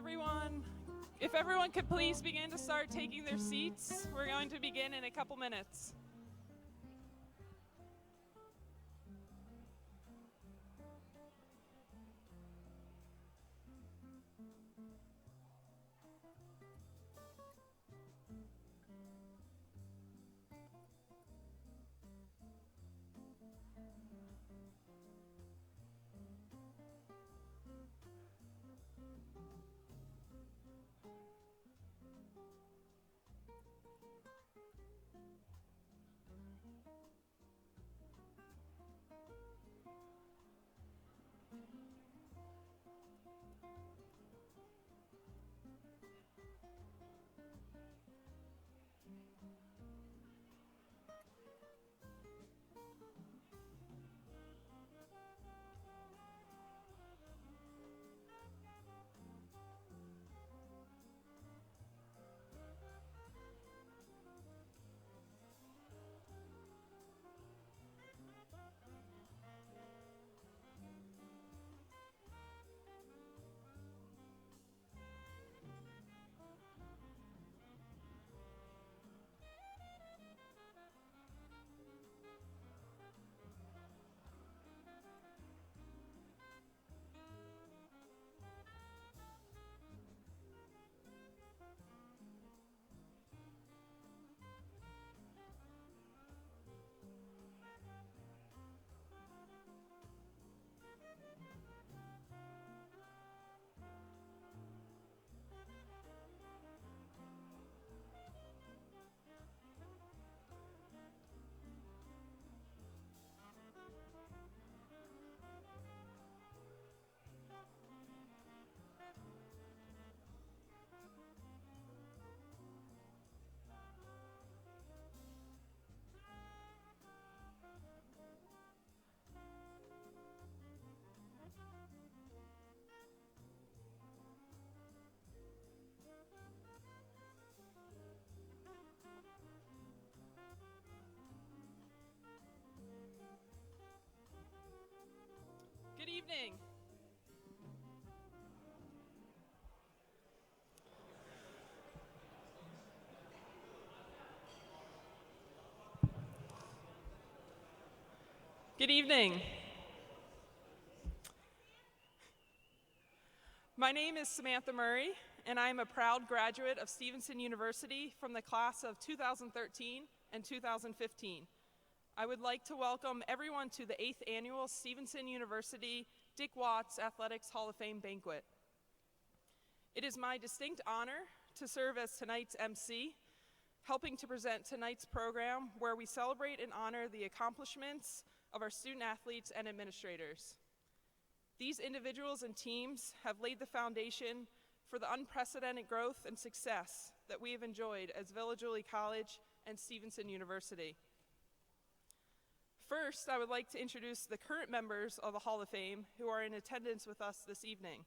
everyone. If everyone could please begin to start taking their seats, we're going to begin in a couple minutes. Good evening. Good evening. My name is Samantha Murray, and I am a proud graduate of Stevenson University from the class of 2013 and 2015. I would like to welcome everyone to the 8th Annual Stevenson University Dick Watts Athletics Hall of Fame Banquet. It is my distinct honor to serve as tonight's MC, helping to present tonight's program where we celebrate and honor the accomplishments of our student athletes and administrators. These individuals and teams have laid the foundation for the unprecedented growth and success that we have enjoyed as Village Lee College and Stevenson University. First, I would like to introduce the current members of the Hall of Fame who are in attendance with us this evening.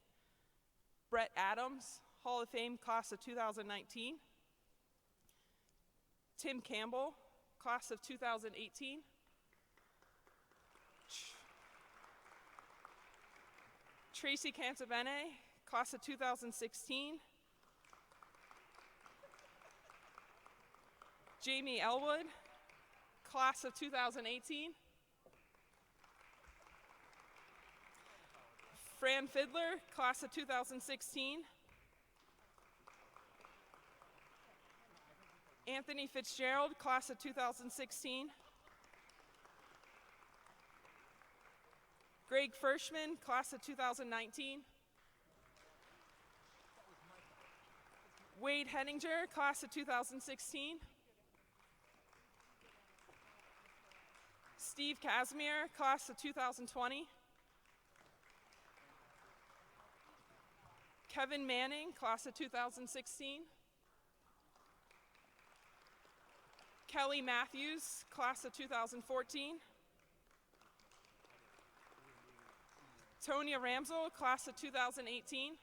Brett Adams, Hall of Fame class of 2019. Tim Campbell, class of 2018. Tracy Cantabene, class of 2016. Jamie Elwood, class of 2018. Fran Fiddler, class of 2016. Anthony Fitzgerald, class of 2016. Greg Fershman, class of 2019. Wade Henninger, class of 2016. Steve Casimir, class of 2020. Kevin Manning, class of 2016. Kelly Matthews, class of 2014. Tonya Ramsel, class of 2018.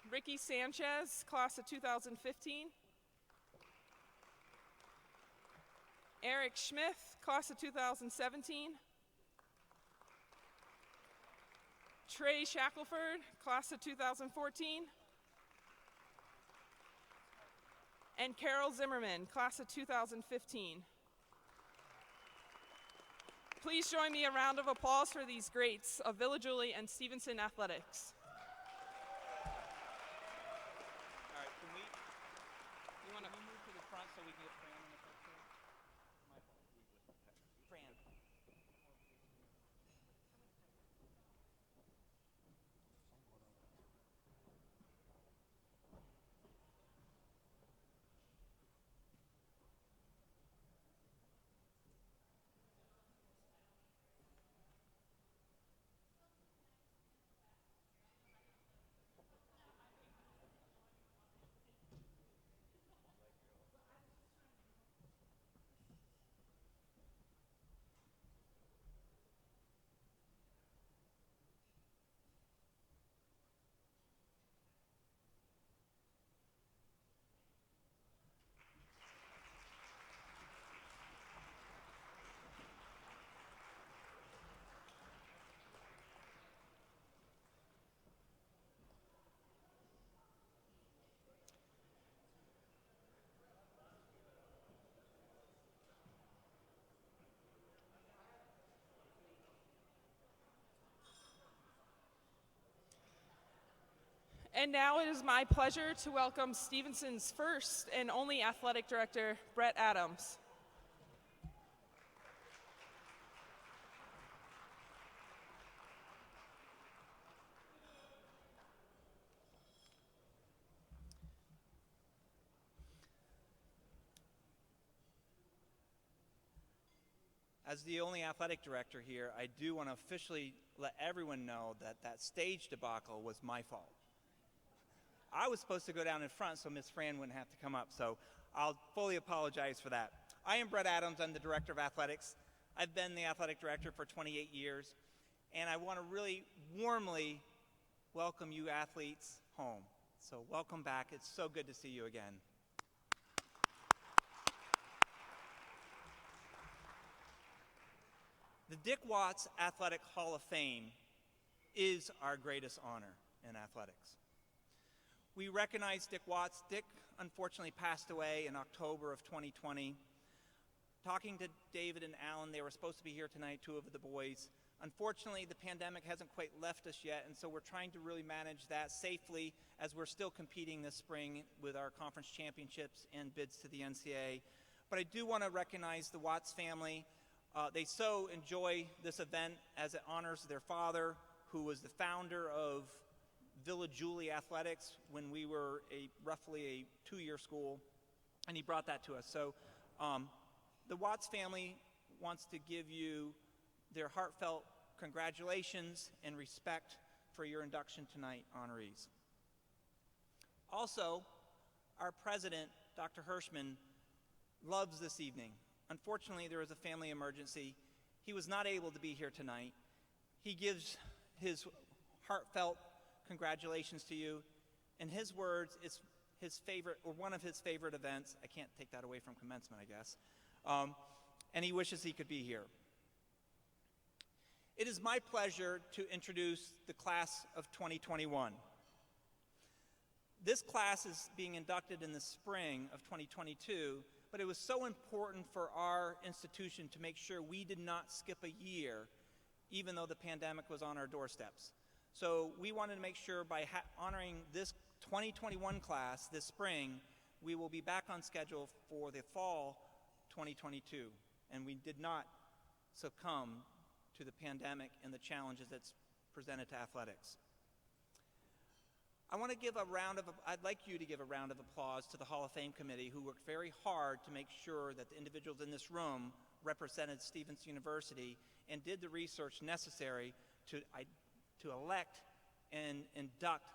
Ricky Sanchez, class of 2015. Eric Schmith, class of 2017. Trey Shackelford, class of 2014. And Carol Zimmerman, class of 2015. Please join me a round of applause for these greats of Villa Julie and Stevenson athletics. All right, you want to move to the front so we can get Fran in the picture? My fault. Fran. And now it is my pleasure to welcome Stevenson's first and only athletic director, Brett Adams. As the only athletic director here, I do want to officially let everyone know that that stage debacle was my fault. I was supposed to go down in front so Miss Fran wouldn't have to come up, so I'll fully apologize for that. I am Brett Adams. I'm the director of athletics. I've been the athletic director for 28 years, and I want to really warmly welcome you athletes home. So welcome back. It's so good to see you again. The Dick Watts Athletic Hall of Fame is our greatest honor in athletics. We recognize Dick Watts. Dick unfortunately passed away in October of 2020. Talking to David and Alan, they were supposed to be here tonight, two of the boys. Unfortunately, the pandemic hasn't quite left us yet, and so we're trying to really manage that safely as we're still competing this spring with our conference championships and bids to the NCAA. But I do want to recognize the Watts family. They so enjoy this event as it honors their father, who was the founder of Villa Julie Athletics when we were roughly a two-year school, and he brought that to us. So the Watts family wants to give you their heartfelt congratulations and respect for your induction tonight, honorees. Also, our president, Dr. Hirschman, loves this evening. Unfortunately, there was a family emergency. He was not able to be here tonight. He gives his heartfelt congratulations to you. In his words, it's his favorite, or one of his favorite events. I can't take that away from commencement, I guess. And he wishes he could be here. It is my pleasure to introduce the class of 2021. This class is being inducted in the spring of 2022, but it was so important for our institution to make sure we did not skip a year, even though the pandemic was on our doorsteps. So we wanted to make sure by honoring this 2021 class this spring, we will be back on schedule for the fall 2022. And we did not succumb to the pandemic and the challenges that's presented to athletics. I'd like you to give a round of applause to the Hall of Fame Committee, who worked very hard to make sure that the individuals in this room represented Stevenson University and did the research necessary to elect and induct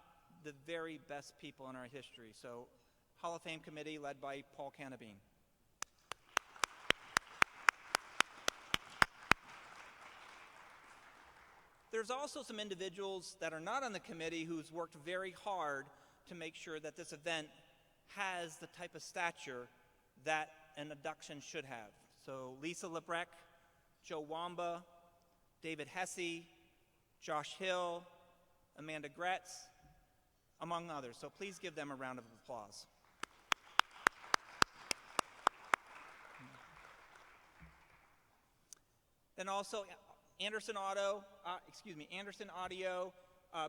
the very best people in our history. So, Hall of Fame Committee led by Paul Canabine. There's also some individuals that are not on the committee who's worked very hard to make sure that this event has the type of stature that an induction should have. So Lisa Lebrecht, Joe Wamba, David Hesse, Josh Hill, Amanda Gretz, among others. So please give them a round of applause. Then also Anderson Audio,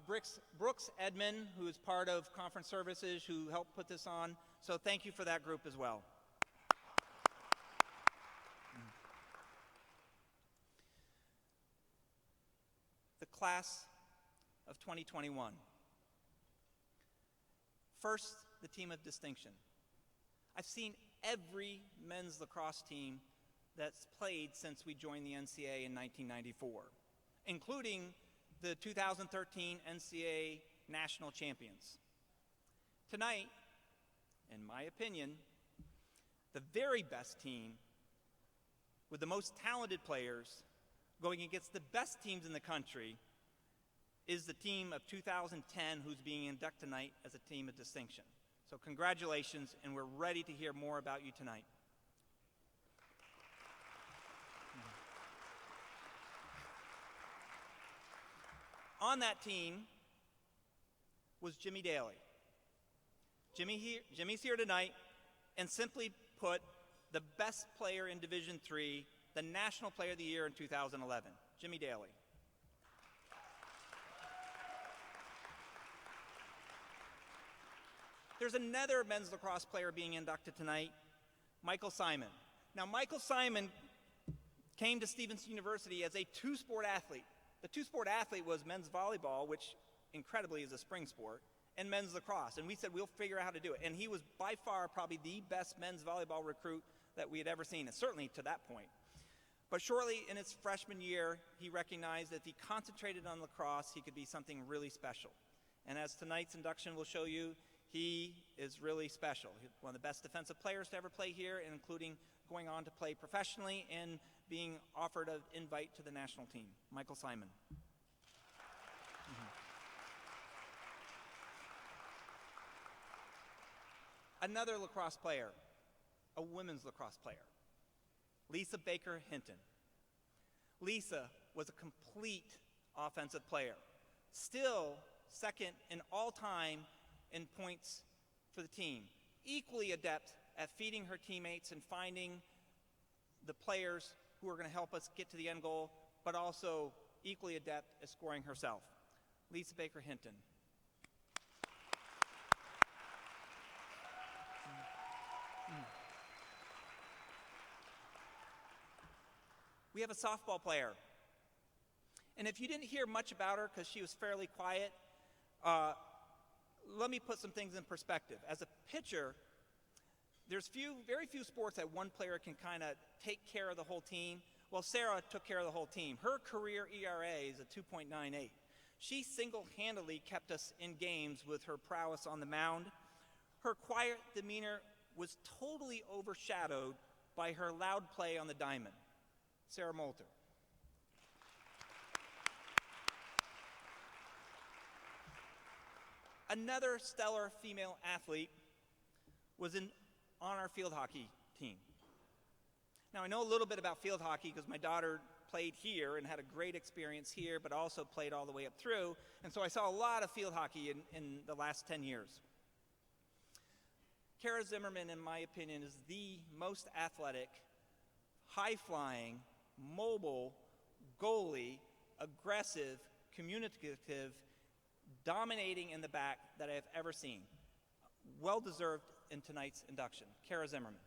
Brooks Edmond, who is part of Conference Services, who helped put this on. So thank you for that group as well. The class of 2021. First, the team of distinction. I've seen every men's lacrosse team that's played since we joined the NCAA in 1994, including the 2013 NCAA national champions. Tonight, in my opinion, the very best team with the most talented players going against the best teams in the country is the team of 2010 who's being inducted tonight as a team of distinction. So congratulations, and we're ready to hear more about you tonight. On that team was Jimmy Dailey. Jimmy's here tonight, and simply put, the best player in Division III, the National Player of the Year in 2011, Jimmy Dailey. There's another men's lacrosse player being inducted tonight, Michael Simon. Now, Michael Simon came to Stevenson University as a two-sport athlete. The two-sport athlete was men's volleyball, which incredibly is a spring sport, and men's lacrosse. And we said, we'll figure out how to do it. And he was by far probably the best men's volleyball recruit that we had ever seen, and certainly to that point. But shortly in his freshman year, he recognized that if he concentrated on lacrosse, he could be something really special. And as tonight's induction will show you, he is really special. He's one of the best defensive players to ever play here, including going on to play professionally and being offered an invite to the national team. Michael Simon. Another lacrosse player, a women's lacrosse player, Lisa Baker Hinton. Lisa was a complete offensive player, still second in all time in points for the team, equally adept at feeding her teammates and finding the players who are going to help us get to the end goal, but also equally adept at scoring herself. Lisa Baker Hinton. We have a softball player. And if you didn't hear much about her because she was fairly quiet, let me put some things in perspective. As a pitcher, there's very few sports that one player can kind of take care of the whole team. Well, Sarah took care of the whole team. Her career ERA is a 2.98. She single-handedly kept us in games with her prowess on the mound. Her quiet demeanor was totally overshadowed by her loud play on the diamond. Sarah Moelter. Another stellar female athlete was on our field hockey team. Now, I know a little bit about field hockey because my daughter played here and had a great experience here, but also played all the way up through, and so I saw a lot of field hockey in the last 10 years. Kara Zimmerman, in my opinion, is the most athletic, high-flying, mobile, goalie, aggressive, communicative, dominating in the back that I have ever seen. Well-deserved in tonight's induction. Kara Zimmerman.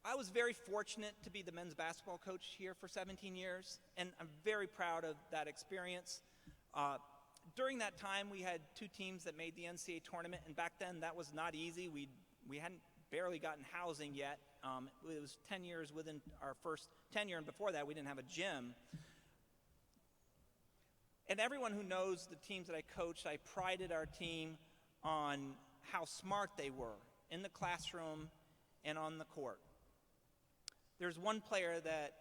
I was very fortunate to be the men's basketball coach here for 17 years, and I'm very proud of that experience. During that time, we had two teams that made the NCAA tournament, and back then that was not easy. We hadn't barely gotten housing yet. It was 10 years within our first tenure, and before that we didn't have a gym. And everyone who knows the teams that I coached, I prided our team on how smart they were in the classroom and on the court. There's one player that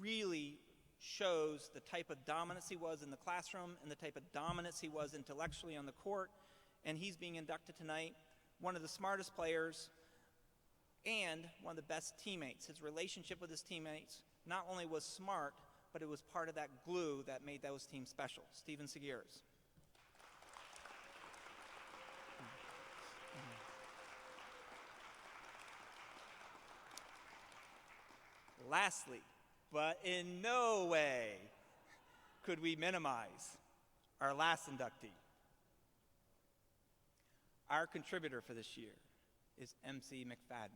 really shows the type of dominance he was in the classroom and the type of dominance he was intellectually on the court, and he's being inducted tonight. One of the smartest players, and one of the best teammates. His relationship with his teammates not only was smart, but it was part of that glue that made those teams special. Steven Segears. Lastly, but in no way could we minimize our last inductee. Our contributor for this year is MC McFadden.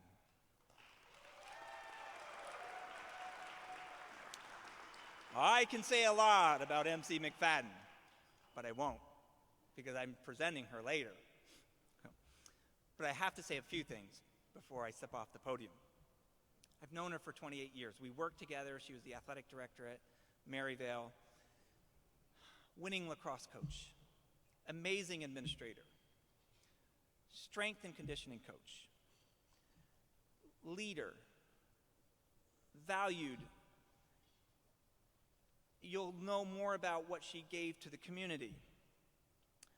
I can say a lot about MC McFadden, but I won't, because I'm presenting her later. But I have to say a few things before I step off the podium. I've known her for 28 years. We worked together. She was the athletic director at Maryvale. Winning lacrosse coach, amazing administrator, strength and conditioning coach, leader, valued. You'll know more about what she gave to the community.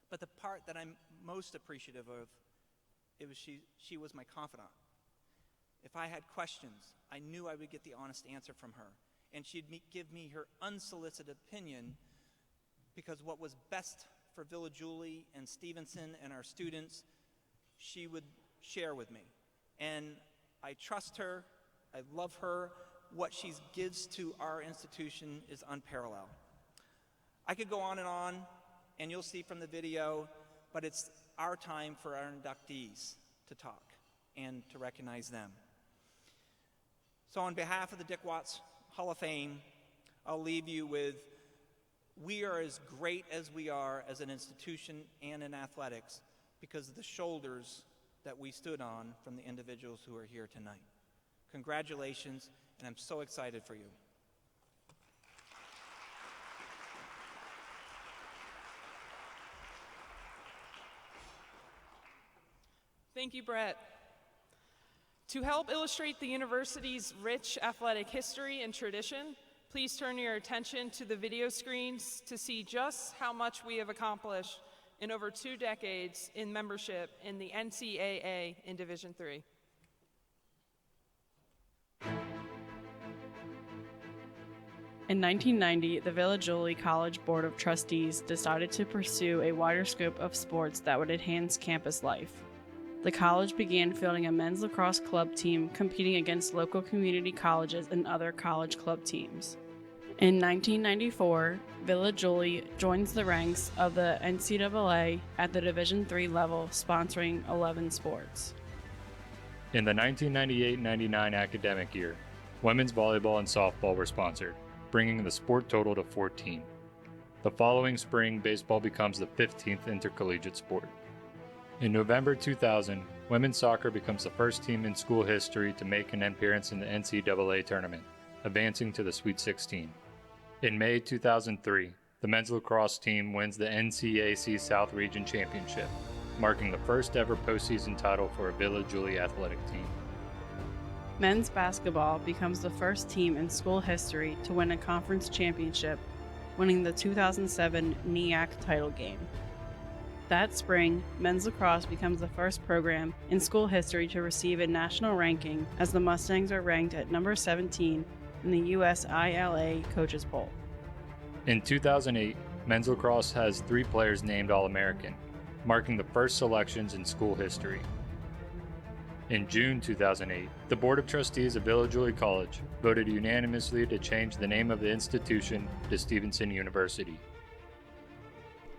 But the part that I'm most appreciative of, she was my confidant. If I had questions, I knew I would get the honest answer from her. And she'd give me her unsolicited opinion, because what was best for Villa Julie and Stevenson and our students, she would share with me. And I trust her, I love her. What she gives to our institution is unparalleled. I could go on, and you'll see from the video, but it's our time for our inductees to talk and to recognize them. So on behalf of the Dick Watts Hall of Fame, I'll leave you with, we are as great as we are as an institution and in athletics because of the shoulders that we stood on from the individuals who are here tonight. Congratulations, and I'm so excited for you. Thank you, Brett. To help illustrate the university's rich athletic history and tradition, please turn your attention to the video screens to see just how much we have accomplished in over 2 decades in membership in the NCAA in Division III. In 1990, the Villa Julie College Board of Trustees decided to pursue a wider scope of sports that would enhance campus life. The college began fielding a men's lacrosse club team competing against local community colleges and other college club teams. In 1994, Villa Julie joins the ranks of the NCAA at the Division III level, sponsoring 11 sports. In the 1998-99 academic year, women's volleyball and softball were sponsored, bringing the sport total to 14. The following spring, baseball becomes the 15th intercollegiate sport. In November 2000, women's soccer becomes the first team in school history to make an appearance in the NCAA tournament, advancing to the Sweet 16. In May 2003, the men's lacrosse team wins the NCAC South Region Championship, marking the first ever postseason title for a Villa Julie athletic team. Men's basketball becomes the first team in school history to win a conference championship, winning the 2007 NEAC title game. That spring, men's lacrosse becomes the first program in school history to receive a national ranking, as the Mustangs are ranked at number 17 in the USILA Coaches Poll. In 2008, men's lacrosse has 3 players named All-American, marking the first selections in school history. In June 2008, the Board of Trustees of Villa Julie College voted unanimously to change the name of the institution to Stevenson University.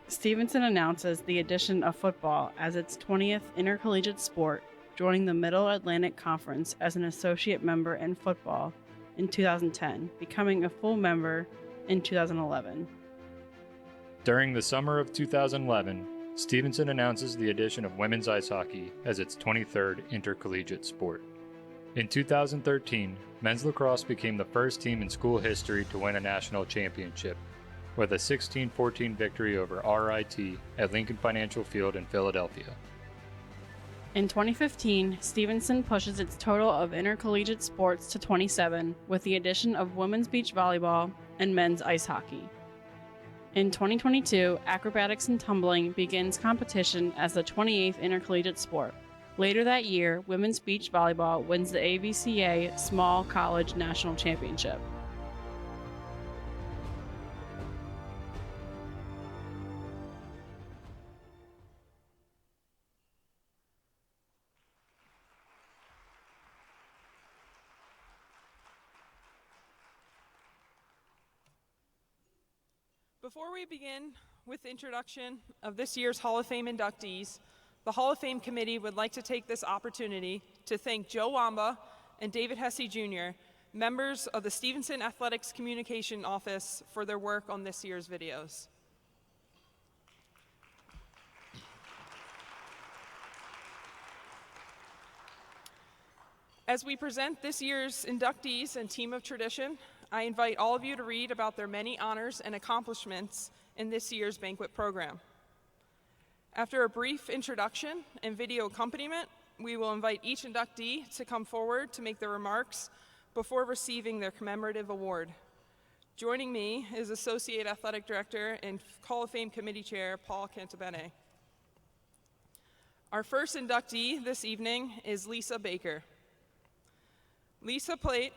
Stevenson announces the addition of football as its 20th intercollegiate sport, joining the Middle Atlantic Conference as an associate member in football in 2010, becoming a full member in 2011. During the summer of 2011, Stevenson announces the addition of women's ice hockey as its 23rd intercollegiate sport. In 2013, men's lacrosse became the first team in school history to win a national championship, with a 16-14 victory over RIT at Lincoln Financial Field in Philadelphia. In 2015, Stevenson pushes its total of intercollegiate sports to 27, with the addition of women's beach volleyball and men's ice hockey. In 2022, acrobatics and tumbling begins competition as the 28th intercollegiate sport, Later that year, women's beach volleyball wins the AVCA Small College National Championship. Before we begin with the introduction of this year's Hall of Fame inductees, the Hall of Fame committee would like to take this opportunity to thank Joe Wamba and David Hesse Jr., members of the Stevenson Athletics Communication Office, for their work on this year's videos. As we present this year's inductees and team of tradition, I invite all of you to read about their many honors and accomplishments in this year's banquet program. After a brief introduction and video accompaniment, we will invite each inductee to come forward to make their remarks before receiving their commemorative award. Joining me is Associate Athletic Director and Hall of Fame Committee Chair, Paul Cantabene. Our first inductee this evening is Lisa Baker. Lisa played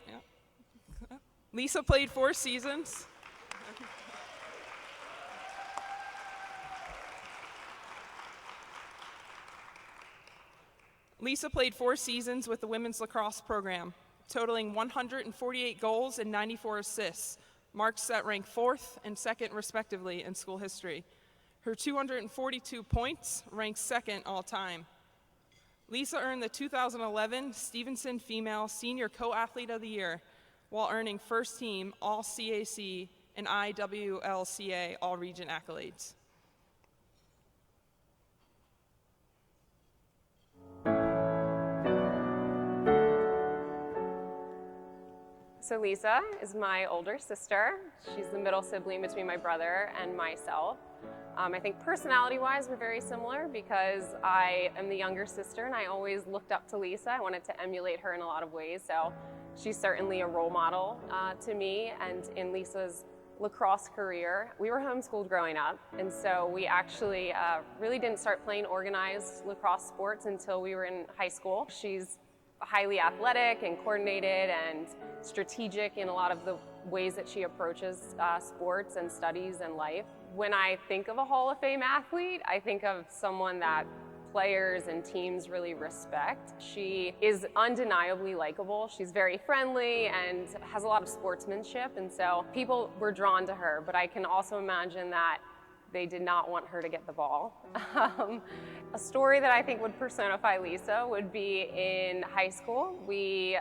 4 seasons. Lisa played 4 seasons with the women's lacrosse program, totaling 148 goals and 94 assists, marks that rank 4th and 2nd respectively in school history. Her 242 points ranks 2nd all time. Lisa earned the 2011 Stevenson Female Senior Co-Athlete of the Year while earning first team All-CAC and IWLCA All-Region accolades. So Lisa is my older sister. She's the middle sibling between my brother and myself. I think personality-wise, we're very similar because I am the younger sister and I always looked up to Lisa. I wanted to emulate her in a lot of ways. So she's certainly a role model to me. And in Lisa's lacrosse career, we were homeschooled growing up. And so we actually really didn't start playing organized lacrosse sports until we were in high school. She's highly athletic and coordinated and strategic in a lot of the ways that she approaches sports and studies and life. When I think of a Hall of Fame athlete, I think of someone that players and teams really respect. She is undeniably likable. She's very friendly and has a lot of sportsmanship, and so people were drawn to her, but I can also imagine that they did not want her to get the ball. A story that I think would personify Lisa would be in high school. We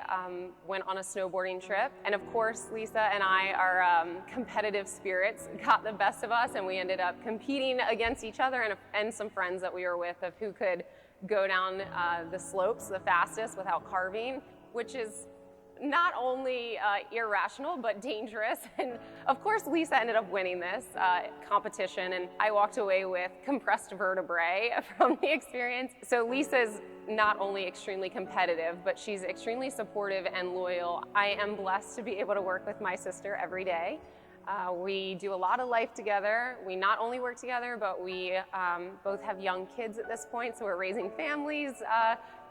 went on a snowboarding trip, and of course Lisa and I, our competitive spirits got the best of us, and we ended up competing against each other and some friends that we were with of who could go down the slopes the fastest without carving, which is not only irrational, but dangerous. And of course, Lisa ended up winning this competition, and I walked away with compressed vertebrae from the experience. So Lisa's not only extremely competitive, but she's extremely supportive and loyal. I am blessed to be able to work with my sister every day. We do a lot of life together. We not only work together, but we both have young kids at this point, so we're raising families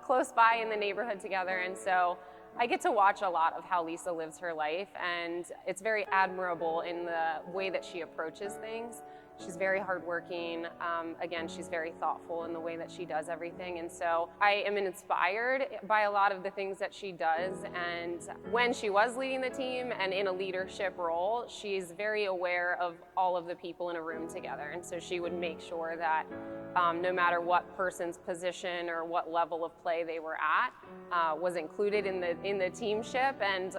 close by in the neighborhood together. And so I get to watch a lot of how Lisa lives her life, and it's very admirable in the way that she approaches things. She's very hardworking. Again, she's very thoughtful in the way that she does everything. And so I am inspired by a lot of the things that she does. And when she was leading the team and in a leadership role, she's very aware of all of the people in a room together. And so she would make sure that no matter what person's position or what level of play they were at, was included in the teamship, and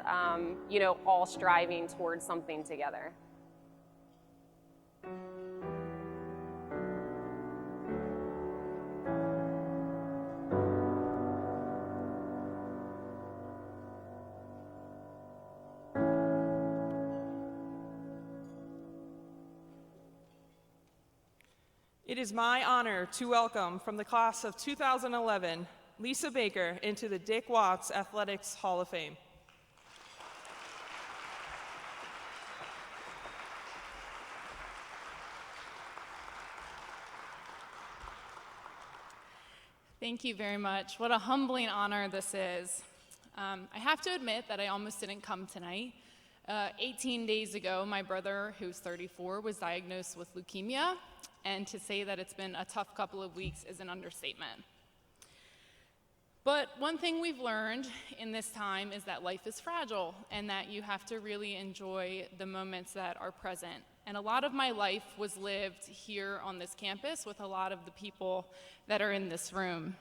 all striving towards something together. It is my honor to welcome from the class of 2011, Lisa Baker into the Dick Watts Athletics Hall of Fame. Thank you very much. What a humbling honor this is. I have to admit that I almost didn't come tonight. 18 days ago, my brother, who's 34, was diagnosed with leukemia, and to say that it's been a tough couple of weeks is an understatement. But one thing we've learned in this time is that life is fragile and that you have to really enjoy the moments that are present. And a lot of my life was lived here on this campus with a lot of the people that are in this room.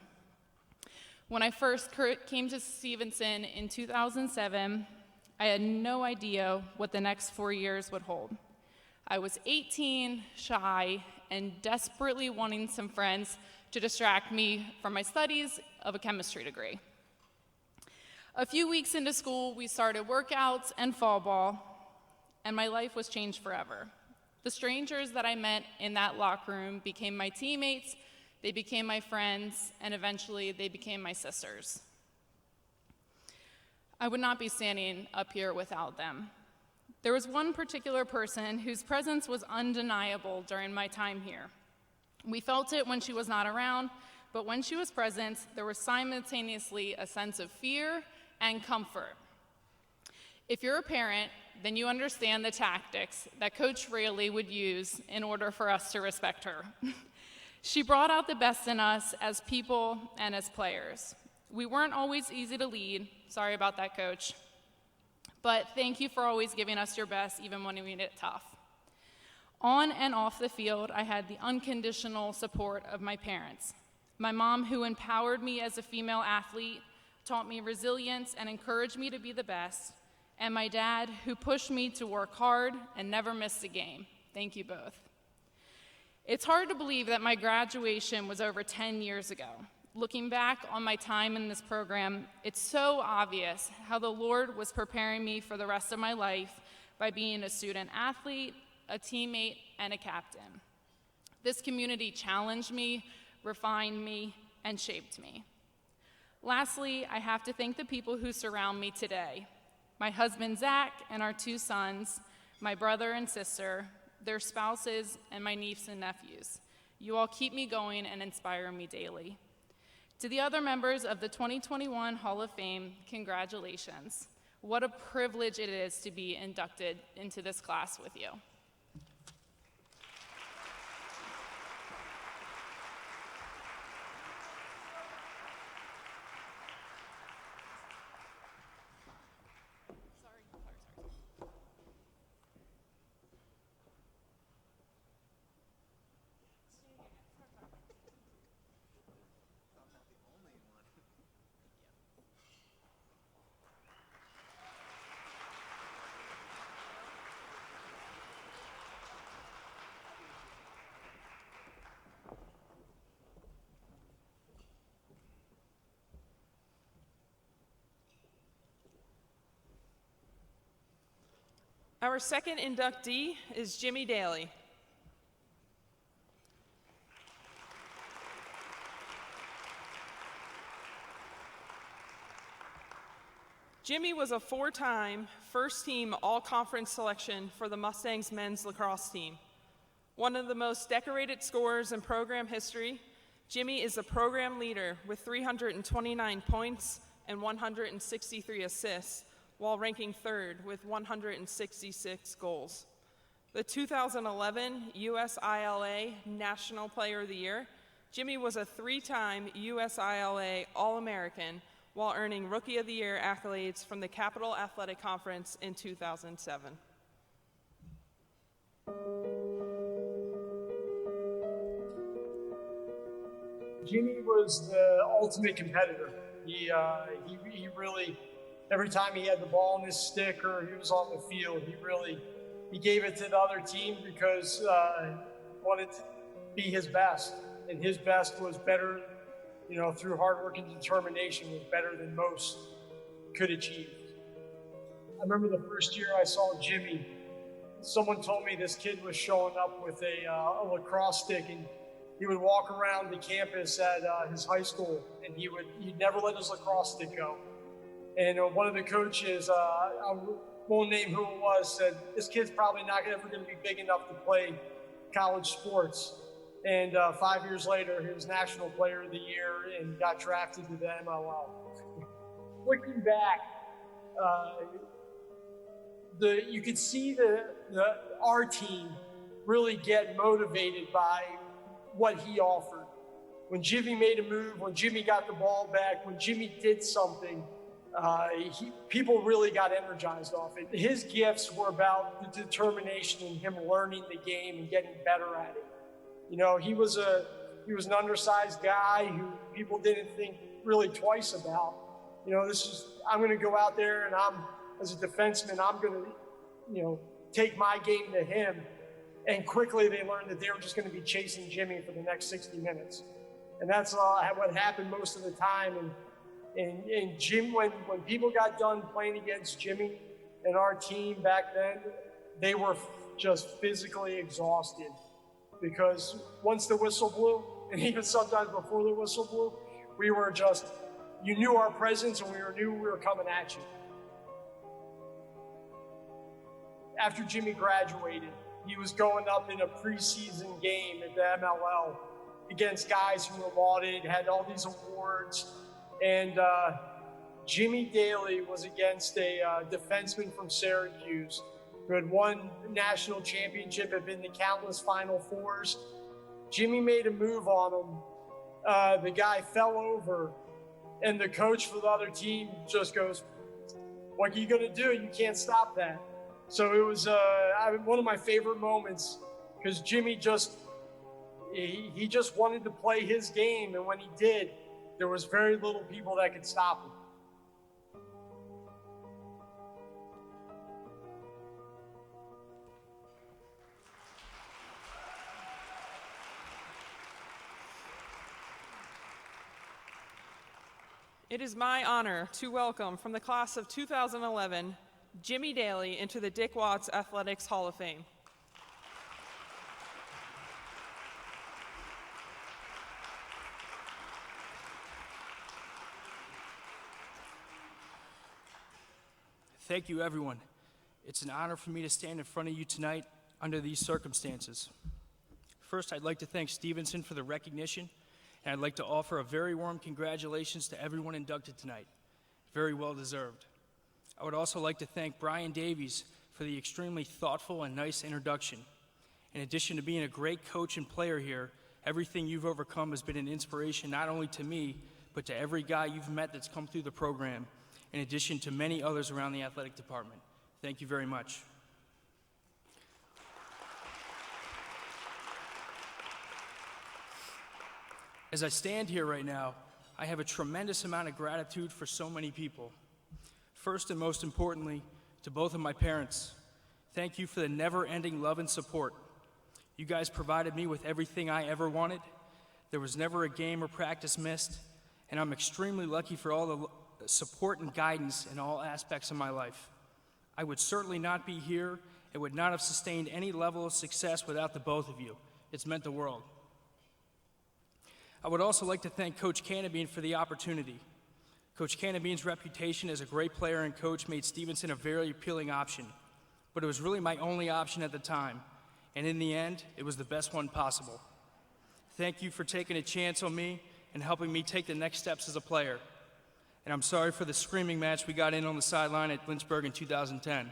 When I first came to Stevenson in 2007, I had no idea what the next 4 years would hold. I was 18, shy, and desperately wanting some friends to distract me from my studies of a chemistry degree. A few weeks into school, we started workouts and fall ball, and my life was changed forever. The strangers that I met in that locker room became my teammates, they became my friends, and eventually they became my sisters. I would not be standing up here without them. There was one particular person whose presence was undeniable during my time here. We felt it when she was not around, but when she was present, there was simultaneously a sense of fear and comfort. If you're a parent, then you understand the tactics that Coach Rayleigh would use in order for us to respect her. She brought out the best in us as people and as players. We weren't always easy to lead. Sorry about that, Coach. But thank you for always giving us your best, even when we made it tough. On and off the field, I had the unconditional support of my parents. My mom, who empowered me as a female athlete, taught me resilience and encouraged me to be the best. And my dad, who pushed me to work hard and never missed a game. Thank you both. It's hard to believe that my graduation was over 10 years ago. Looking back on my time in this program, it's so obvious how the Lord was preparing me for the rest of my life by being a student athlete, a teammate, and a captain. This community challenged me, refined me, and shaped me. Lastly, I have to thank the people who surround me today. My husband, Zach, and our 2 sons, my brother and sister, their spouses, and my nieces and nephews. You all keep me going and inspire me daily. To the other members of the 2021 Hall of Fame, congratulations. What a privilege it is to be inducted into this class with you. Our second inductee is Jimmy Dailey. Jimmy was a 4-time first-team all-conference selection for the Mustangs men's lacrosse team. One of the most decorated scorers in program history, Jimmy is a program leader with 329 points and 163 assists, while ranking 3rd with 166 goals. The 2011 USILA National Player of the Year, Jimmy was a 3-time USILA All-American while earning Rookie of the Year accolades from the Capital Athletic Conference in 2007. Jimmy was the ultimate competitor. He really, every time he had the ball in his stick or he was on the field, he gave it to the other team because he wanted to be his best. And his best was better, through hard work and determination, was better than most could achieve. I remember the first year I saw Jimmy, someone told me this kid was showing up with a lacrosse stick, and he would walk around the campus at his high school, and he'd never let his lacrosse stick go. And one of the coaches, I won't name who it was, said, this kid's probably not ever going to be big enough to play college sports. And 5 years later, he was National Player of the Year and got drafted to the MLL. Looking back, you could see our team really get motivated by what he offered. When Jimmy made a move, when Jimmy got the ball back, when Jimmy did something, people really got energized off it. His gifts were about the determination and him learning the game and getting better at it. You know, he was an undersized guy who people didn't think really twice about. You know, I'm going to go out there and as a defenseman, I'm going to, take my game to him. And quickly they learned that they were just going to be chasing Jimmy for the next 60 minutes. And that's what happened most of the time. And Jim, when people got done playing against Jimmy and our team back then, they were just physically exhausted. Because once the whistle blew, and even sometimes before the whistle blew, we were you knew our presence and we knew we were coming at you. After Jimmy graduated, he was going up in a preseason game at the MLL against guys who were lauded, had all these awards. And Jimmy Dailey was against a defenseman from Syracuse who had won the national championship, had been to countless Final Fours. Jimmy made a move on him. The guy fell over, and the coach for the other team just goes, "What are you going to do? You can't stop that." So it was one of my favorite moments because Jimmy he just wanted to play his game, and when he did, there was very little people that could stop him. It is my honor to welcome from the class of 2011, Jimmy Dailey into the Dick Watts Athletics Hall of Fame. Thank you, everyone. It's an honor for me to stand in front of you tonight under these circumstances. First, I'd like to thank Stevenson for the recognition, and I'd like to offer a very warm congratulations to everyone inducted tonight. Very well deserved. I would also like to thank Brian Davies for the extremely thoughtful and nice introduction. In addition to being a great coach and player here, everything you've overcome has been an inspiration not only to me, but to every guy you've met that's come through the program, in addition to many others around the athletic department. Thank you very much. As I stand here right now, I have a tremendous amount of gratitude for so many people. First and most importantly, to both of my parents. Thank you for the never-ending love and support. You guys provided me with everything I ever wanted. There was never a game or practice missed, and I'm extremely lucky for all the support and guidance in all aspects of my life. I would certainly not be here and would not have sustained any level of success without the both of you. It's meant the world. I would also like to thank Coach Canabine for the opportunity. Coach Canabine's reputation as a great player and coach made Stevenson a very appealing option, but it was really my only option at the time, and in the end, it was the best one possible. Thank you for taking a chance on me and helping me take the next steps as a player. And I'm sorry for the screaming match we got in on the sideline at Lynchburg in 2010.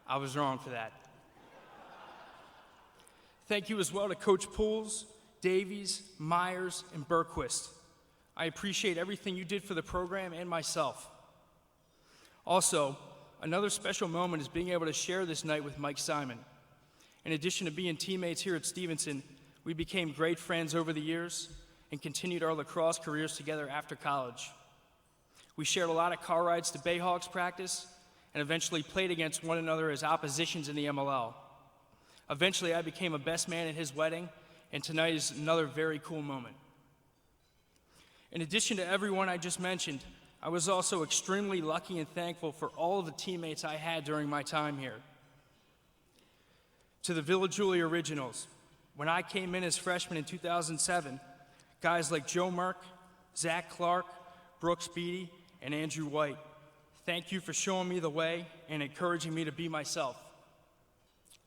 I was wrong for that. Thank you as well to Coach Pools, Davies, Myers, and Berquist. I appreciate everything you did for the program and myself. Also, another special moment is being able to share this night with Mike Simon. In addition to being teammates here at Stevenson, we became great friends over the years and continued our lacrosse careers together after college. We shared a lot of car rides to Bayhawks practice and eventually played against one another as oppositions in the MLL. Eventually, I became a best man at his wedding, and tonight is another very cool moment. In addition to everyone I just mentioned, I was also extremely lucky and thankful for all of the teammates I had during my time here. To the Villa Julie Originals, when I came in as freshman in 2007, guys like Joe Merck, Zach Clark, Brooks Beatty, and Andrew White, thank you for showing me the way and encouraging me to be myself.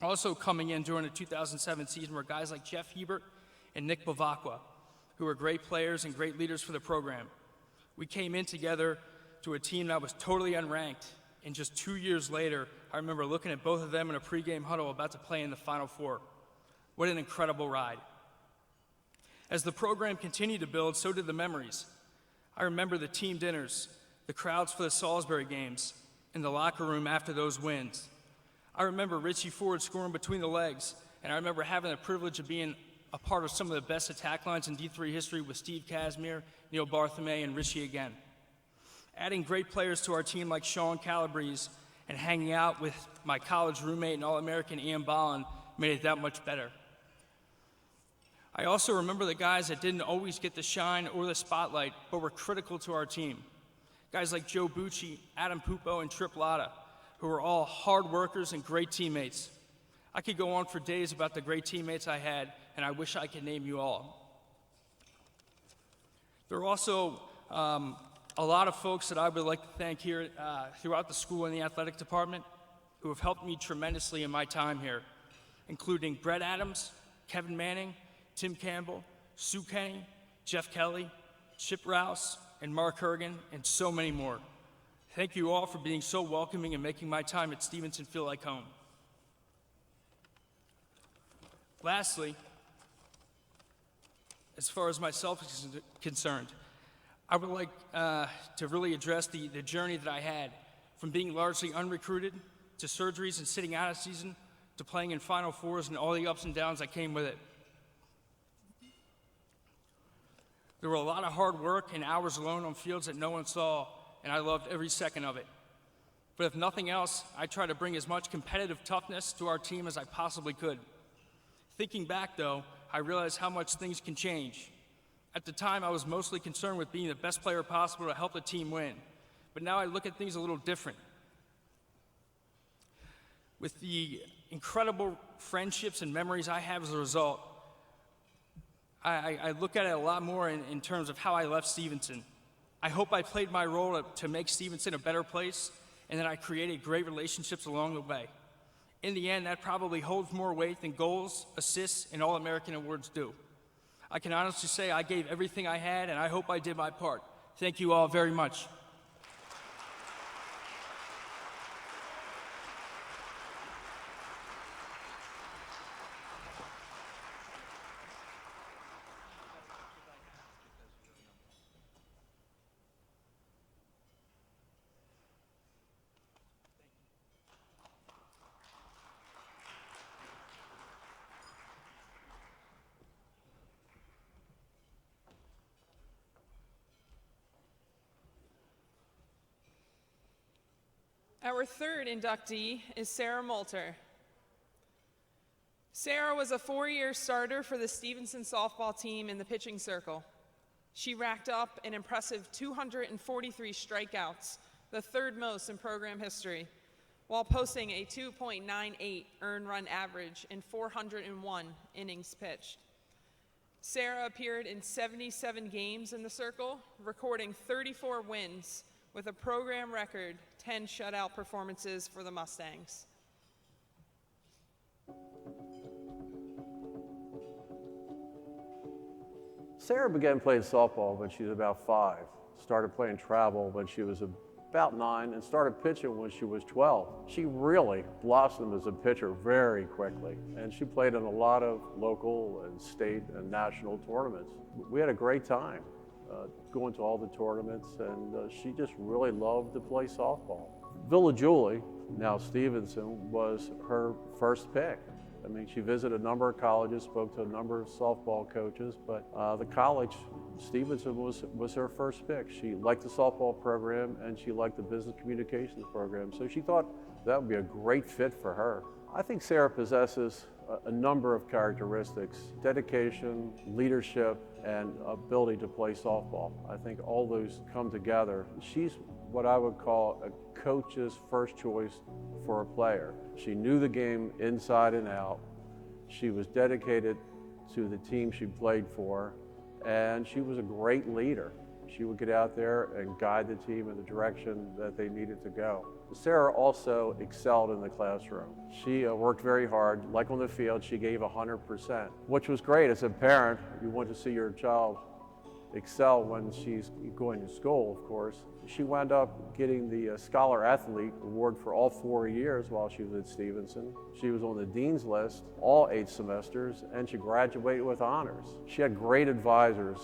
Also coming in during the 2007 season were guys like Jeff Hebert and Nick Bavacqua, who were great players and great leaders for the program. We came in together to a team that was totally unranked, and just 2 years later, I remember looking at both of them in a pregame huddle about to play in the Final Four. What an incredible ride. As the program continued to build, so did the memories. I remember the team dinners, the crowds for the Salisbury games, and the locker room after those wins. I remember Richie Ford scoring between the legs, and I remember having the privilege of being a part of some of the best attack lines in D3 history with Steve Casimir, Neil Bartholomew, and Richie again. Adding great players to our team like Sean Calabrese and hanging out with my college roommate and All-American Ian Bolland made it that much better. I also remember the guys that didn't always get the shine or the spotlight, but were critical to our team. Guys like Joe Bucci, Adam Pupo, and Trip Latta, who were all hard workers and great teammates. I could go on for days about the great teammates I had, and I wish I could name you all. There are also a lot of folks that I would like to thank here throughout the school and the athletic department who have helped me tremendously in my time here, including Brett Adams, Kevin Manning, Tim Campbell, Sue Kenny, Jeff Kelly, Chip Rouse, and Mark Hergen, and so many more. Thank you all for being so welcoming and making my time at Stevenson feel like home. Lastly, as far as myself is concerned, I would like to really address the journey that I had from being largely unrecruited to surgeries and sitting out of season to playing in Final Fours and all the ups and downs that came with it. There were a lot of hard work and hours alone on fields that no one saw, and I loved every second of it. But if nothing else, I tried to bring as much competitive toughness to our team as I possibly could. Thinking back, though, I realized how much things can change. At the time, I was mostly concerned with being the best player possible to help the team win. But now I look at things a little different. With the incredible friendships and memories I have as a result, I look at it a lot more in terms of how I left Stevenson. I hope I played my role to make Stevenson a better place, and that I created great relationships along the way. In the end, that probably holds more weight than goals, assists, and All-American awards do. I can honestly say I gave everything I had, and I hope I did my part. Thank you all very much. Our third inductee is Sarah Moelter. Sarah was a 4-year starter for the Stevenson softball team in the pitching circle. She racked up an impressive 243 strikeouts, the third most in program history, while posting a 2.98 earned run average in 401 innings pitched. Sarah appeared in 77 games in the circle, recording 34 wins with a program record 10 shutout performances for the Mustangs. Sarah began playing softball when she was about 5, started playing travel when she was about 9, and started pitching when she was 12. She really blossomed as a pitcher very quickly, and she played in a lot of local and state and national tournaments. We had a great time going to all the tournaments, and she just really loved to play softball. Villa Julie, now Stevenson, was her first pick. I mean, she visited a number of colleges, spoke to a number of softball coaches, but the college, Stevenson, was her first pick. She liked the softball program, and she liked the business communications program, so she thought that would be a great fit for her. I think Sarah possesses a number of characteristics: dedication, leadership, and ability to play softball. I think all those come together. She's what I would call a coach's first choice for a player. She knew the game inside and out. She was dedicated to the team she played for, and she was a great leader. She would get out there and guide the team in the direction that they needed to go. Sarah also excelled in the classroom. She worked very hard. Like on the field, she gave 100%, which was great. As a parent, you want to see your child excel when she's going to school, of course. She wound up getting the Scholar Athlete Award for all 4 years while she was at Stevenson. She was on the Dean's List all 8 semesters, and she graduated with honors. She had great advisors.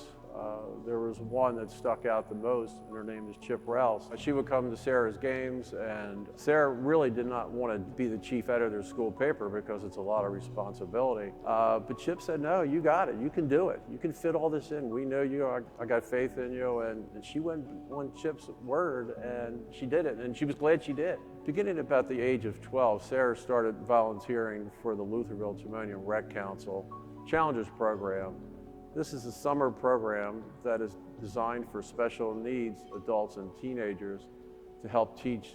There was one that stuck out the most, and her name is Chip Rouse. She would come to Sarah's games, and Sarah really did not want to be the chief editor of the school paper because it's a lot of responsibility. But Chip said, no, you got it. You can do it. You can fit all this in. We know you. I got faith in you. And she went on Chip's word, and she did it, and she was glad she did. Beginning about the age of 12, Sarah started volunteering for the Lutherville Timonium Rec Council Challengers Program. This is a summer program that is designed for special needs adults and teenagers to help teach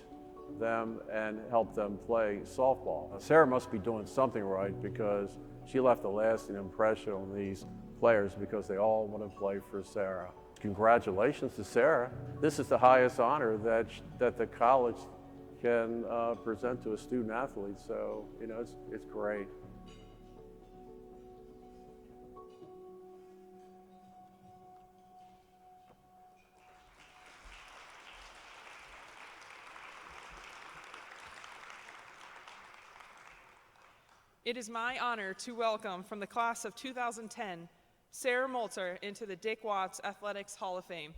them and help them play softball. Sarah must be doing something right because she left a lasting impression on these players because they all want to play for Sarah. Congratulations to Sarah. This is the highest honor that the college can present to a student athlete, so you know it's great. It is my honor to welcome from the class of 2010, Sarah Moelter into the Dick Watts Athletics Hall of Fame.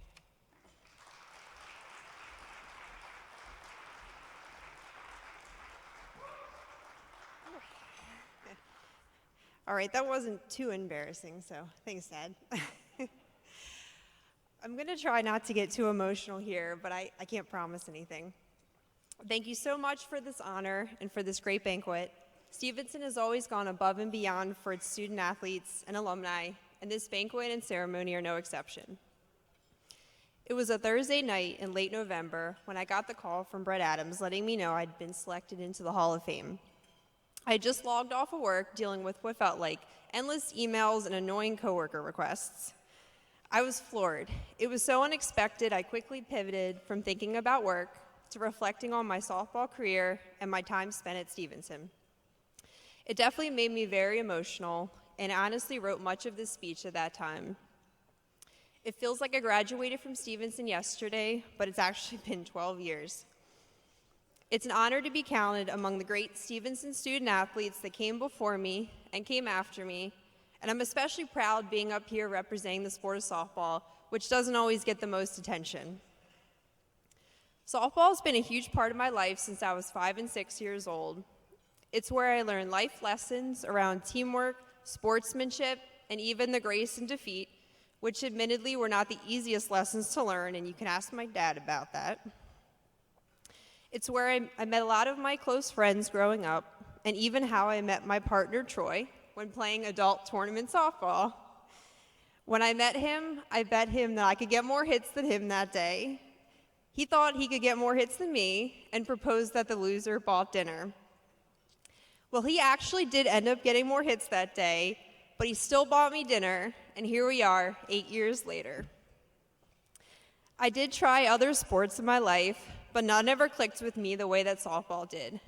All right, that wasn't too embarrassing, so thanks, Dad. I'm gonna try not to get too emotional here, but I can't promise anything. Thank you so much for this honor and for this great banquet. Stevenson has always gone above and beyond for its student athletes and alumni, and this banquet and ceremony are no exception. It was a Thursday night in late November when I got the call from Brett Adams letting me know I'd been selected into the Hall of Fame. I had just logged off of work dealing with what felt like endless emails and annoying coworker requests. I was floored. It was so unexpected I quickly pivoted from thinking about work to reflecting on my softball career and my time spent at Stevenson. It definitely made me very emotional, and I honestly wrote much of this speech at that time. It feels like I graduated from Stevenson yesterday, but it's actually been 12 years. It's an honor to be counted among the great Stevenson student athletes that came before me and came after me, and I'm especially proud being up here representing the sport of softball, which doesn't always get the most attention. Softball has been a huge part of my life since I was 5 and 6 years old. It's where I learned life lessons around teamwork, sportsmanship, and even the grace in defeat, which admittedly were not the easiest lessons to learn, and you can ask my dad about that. It's where I met a lot of my close friends growing up, and even how I met my partner, Troy, when playing adult tournament softball. When I met him, I bet him that I could get more hits than him that day. He thought he could get more hits than me and proposed that the loser bought dinner. Well, he actually did end up getting more hits that day, but he still bought me dinner, and here we are 8 years later. I did try other sports in my life, but none ever clicked with me the way that softball did.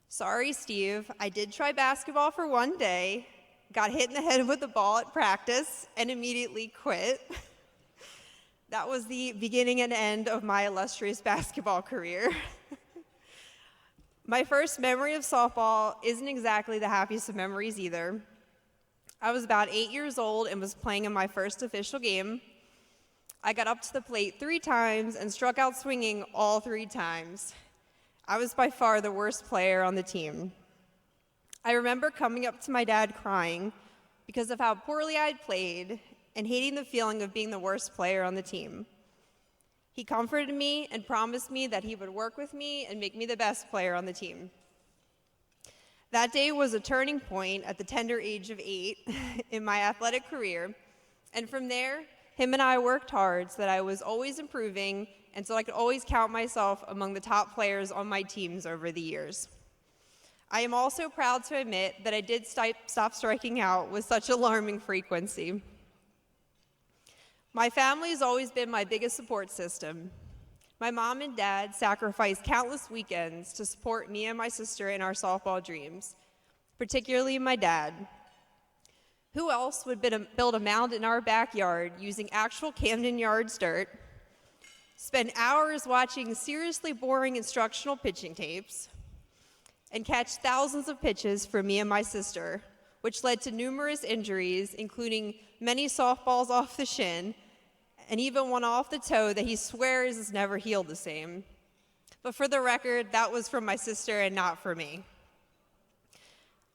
Sorry, Steve, I did try basketball for one day, got hit in the head with a ball at practice, and immediately quit. That was the beginning and end of my illustrious basketball career. My first memory of softball isn't exactly the happiest of memories either. I was about 8 years old and was playing in my first official game. I got up to the plate 3 times and struck out swinging all 3 times. I was by far the worst player on the team. I remember coming up to my dad crying because of how poorly I'd played and hating the feeling of being the worst player on the team. He comforted me and promised me that he would work with me and make me the best player on the team. That day was a turning point at the tender age of 8 in my athletic career, and from there, him and I worked hard so that I was always improving and so I could always count myself among the top players on my teams over the years. I am also proud to admit that I did stop striking out with such alarming frequency. My family has always been my biggest support system. My mom and dad sacrificed countless weekends to support me and my sister in our softball dreams, particularly my dad. Who else would build a mound in our backyard using actual Camden Yards dirt, spend hours watching seriously boring instructional pitching tapes, and catch thousands of pitches for me and my sister, which led to numerous injuries, including many softballs off the shin, and even one off the toe that he swears has never healed the same. But for the record, that was from my sister and not for me.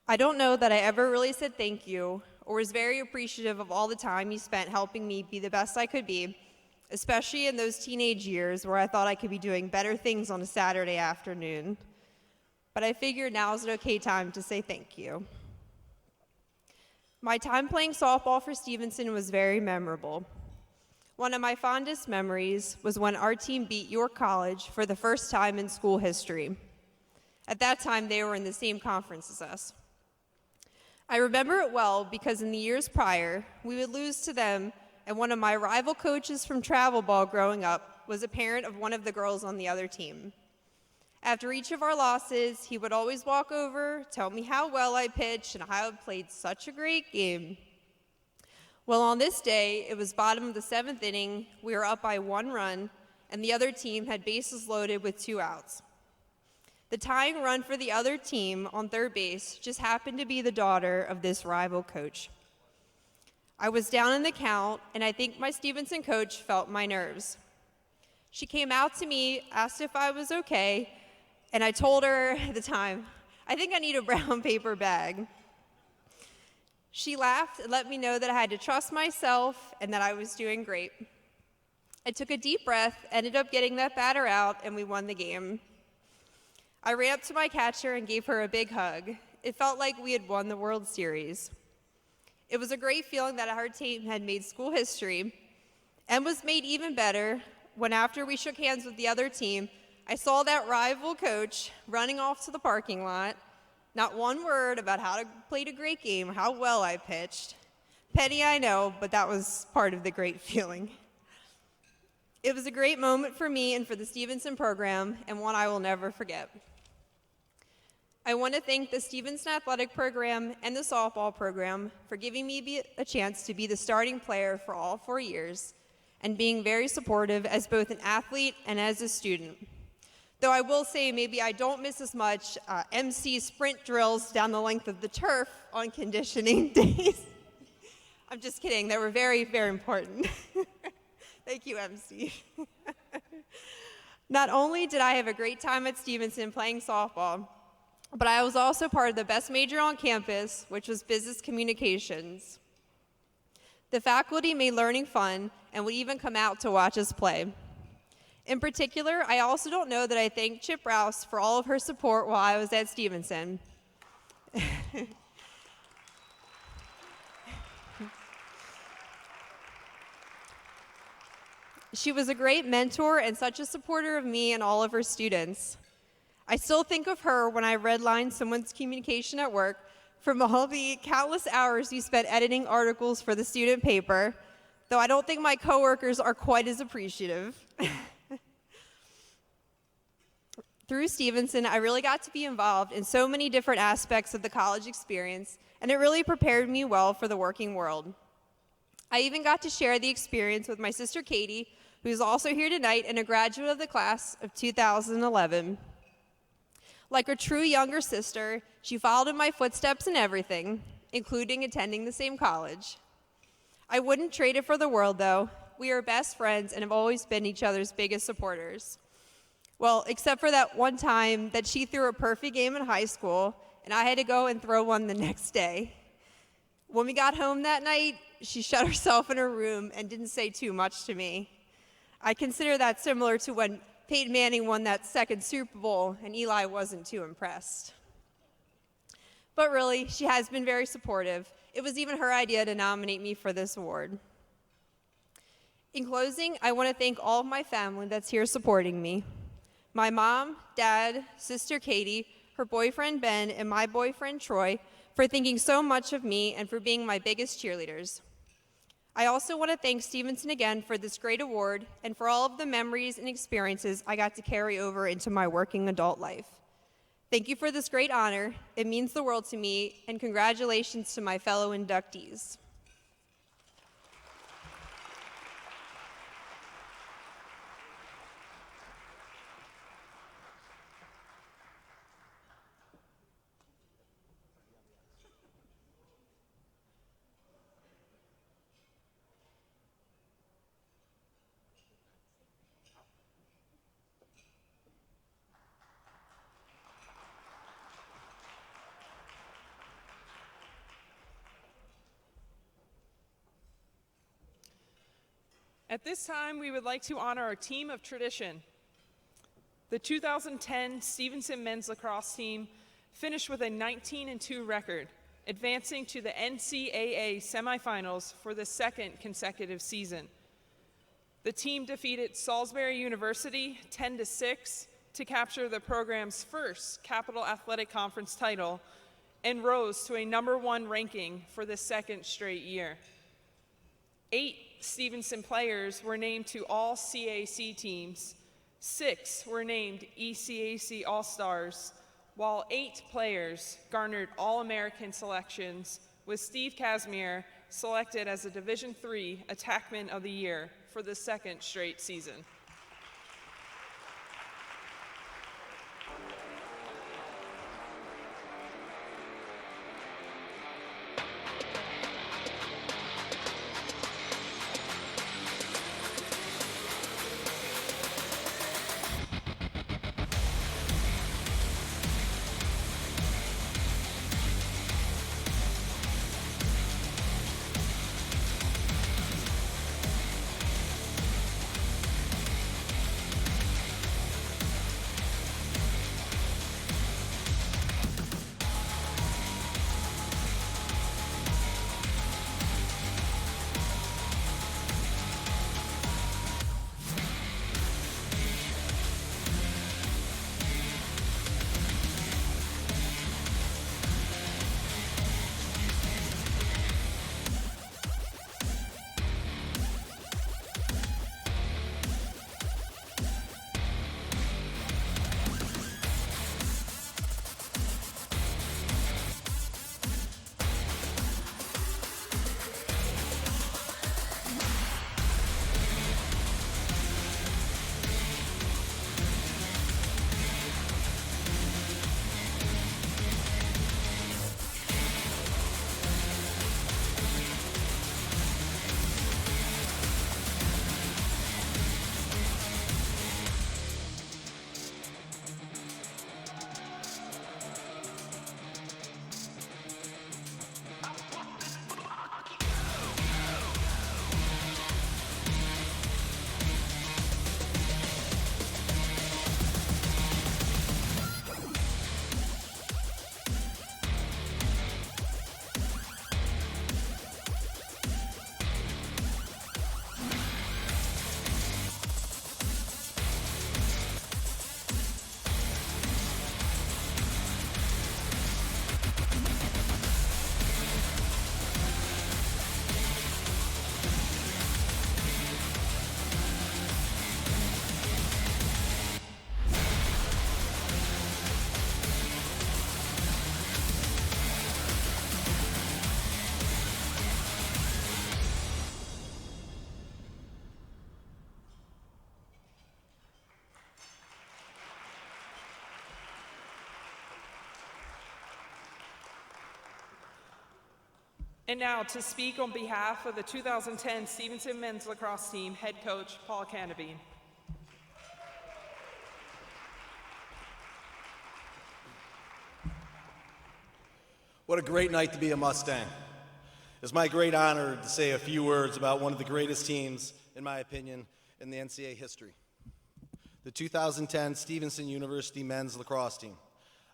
I don't know that I ever really said thank you or was very appreciative of all the time you spent helping me be the best I could be, especially in those teenage years where I thought I could be doing better things on a Saturday afternoon. But I figured now is an okay time to say thank you. My time playing softball for Stevenson was very memorable. One of my fondest memories was when our team beat York College for the first time in school history. At that time, they were in the same conference as us. I remember it well because in the years prior, we would lose to them, and one of my rival coaches from travel ball growing up was a parent of one of the girls on the other team. After each of our losses, he would always walk over, tell me how well I pitched and how I played such a great game. Well, on this day, it was bottom of the 7th inning, we were up by 1 run, and the other team had bases loaded with 2 outs. The tying run for the other team on third base just happened to be the daughter of this rival coach. I was down in the count, and I think my Stevenson coach felt my nerves. She came out to me, asked if I was okay, and I told her at the time, I think I need a brown paper bag. She laughed and let me know that I had to trust myself and that I was doing great. I took a deep breath, ended up getting that batter out, and we won the game. I ran up to my catcher and gave her a big hug. It felt like we had won the World Series. It was a great feeling that our team had made school history and was made even better when after we shook hands with the other team, I saw that rival coach running off to the parking lot. Not one word about how I played a great game, how well I pitched. Petty, I know, but that was part of the great feeling. It was a great moment for me and for the Stevenson program, and one I will never forget. I want to thank the Stevenson Athletic Program and the softball program for giving me a chance to be the starting player for all 4 years and being very supportive as both an athlete and as a student. Though I will say maybe I don't miss as much MC sprint drills down the length of the turf on conditioning days. I'm just kidding. They were very, very important. Thank you, MC. Not only did I have a great time at Stevenson playing softball, but I was also part of the best major on campus, which was business communications. The faculty made learning fun and would even come out to watch us play. In particular, I also don't know that I thank Chip Rouse for all of her support while I was at Stevenson. She was a great mentor and such a supporter of me and all of her students. I still think of her when I redline someone's communication at work from all the countless hours you spent editing articles for the student paper, though I don't think my coworkers are quite as appreciative. Through Stevenson, I really got to be involved in so many different aspects of the college experience, and it really prepared me well for the working world. I even got to share the experience with my sister Katie, who's also here tonight and a graduate of the class of 2011. Like a true younger sister, she followed in my footsteps in everything, including attending the same college. I wouldn't trade it for the world, though. We are best friends and have always been each other's biggest supporters. Well, except for that one time that she threw a perfect game in high school, and I had to go and throw one the next day. When we got home that night, she shut herself in her room and didn't say too much to me. I consider that similar to when Peyton Manning won that second Super Bowl and Eli wasn't too impressed. But really, she has been very supportive. It was even her idea to nominate me for this award. In closing, I want to thank all of my family that's here supporting me. My mom, dad, sister Katie, her boyfriend Ben, and my boyfriend Troy for thinking so much of me and for being my biggest cheerleaders. I also want to thank Stevenson again for this great award and for all of the memories and experiences I got to carry over into my working adult life. Thank you for this great honor. It means the world to me, and congratulations to my fellow inductees. At this time, we would like to honor our team of tradition. The 2010 Stevenson men's lacrosse team finished with a 19-2 record, advancing to the NCAA semifinals for the second consecutive season. The team defeated Salisbury University 10-6 to capture the program's first Capital Athletic Conference title and rose to a #1 ranking for the second straight year. 8 Stevenson players were named to all CAC teams, 6 were named ECAC All-Stars, while 8 players garnered All-American selections, with Steve Casimir selected as a Division III Attackman of the Year for the second straight season. And now to speak on behalf of the 2010 Stevenson men's lacrosse team, head coach Paul Canabine. What a great night to be a Mustang. It's my great honor to say a few words about one of the greatest teams, in my opinion, in the NCAA history. The 2010 Stevenson University men's lacrosse team.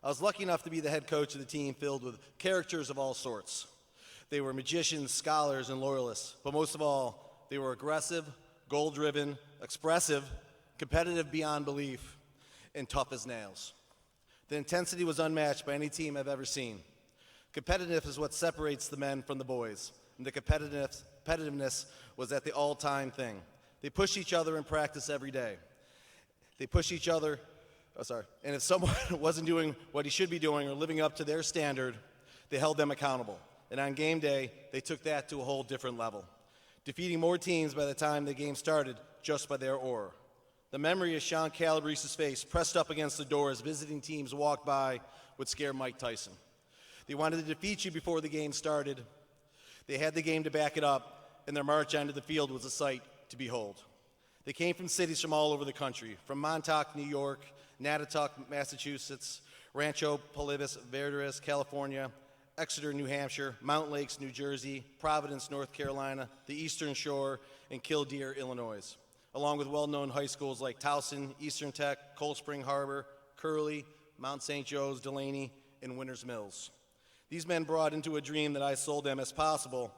I was lucky enough to be the head coach of the team filled with characters of all sorts. They were magicians, scholars, and loyalists, but most of all, they were aggressive, goal-driven, expressive, competitive beyond belief, and tough as nails. The intensity was unmatched by any team I've ever seen. Competitiveness is what separates the men from the boys, and the competitiveness competitiveness was at the all-time thing. They pushed each other in practice every day. They pushed each other, and if someone wasn't doing what he should be doing or living up to their standard, they held them accountable. And on game day, they took that to a whole different level, defeating more teams by the time the game started just by their aura. The memory of Sean Calabrese's face pressed up against the door as visiting teams walked by would scare Mike Tyson. They wanted to defeat you before the game started. They had the game to back it up, and their march onto the field was a sight to behold. They came from cities from all over the country, from Montauk, New York, Natatuck, Massachusetts, Rancho Palos Verdes, California, Exeter, New Hampshire, Mountain Lakes, New Jersey, Providence, North Carolina, the Eastern Shore, and Killdeer, Illinois, along with well-known high schools like Towson, Eastern Tech, Cold Spring Harbor, Curley, Mount St. Joe's, Dailey, and Winters Mills. These men brought into a dream that I sold them as possible,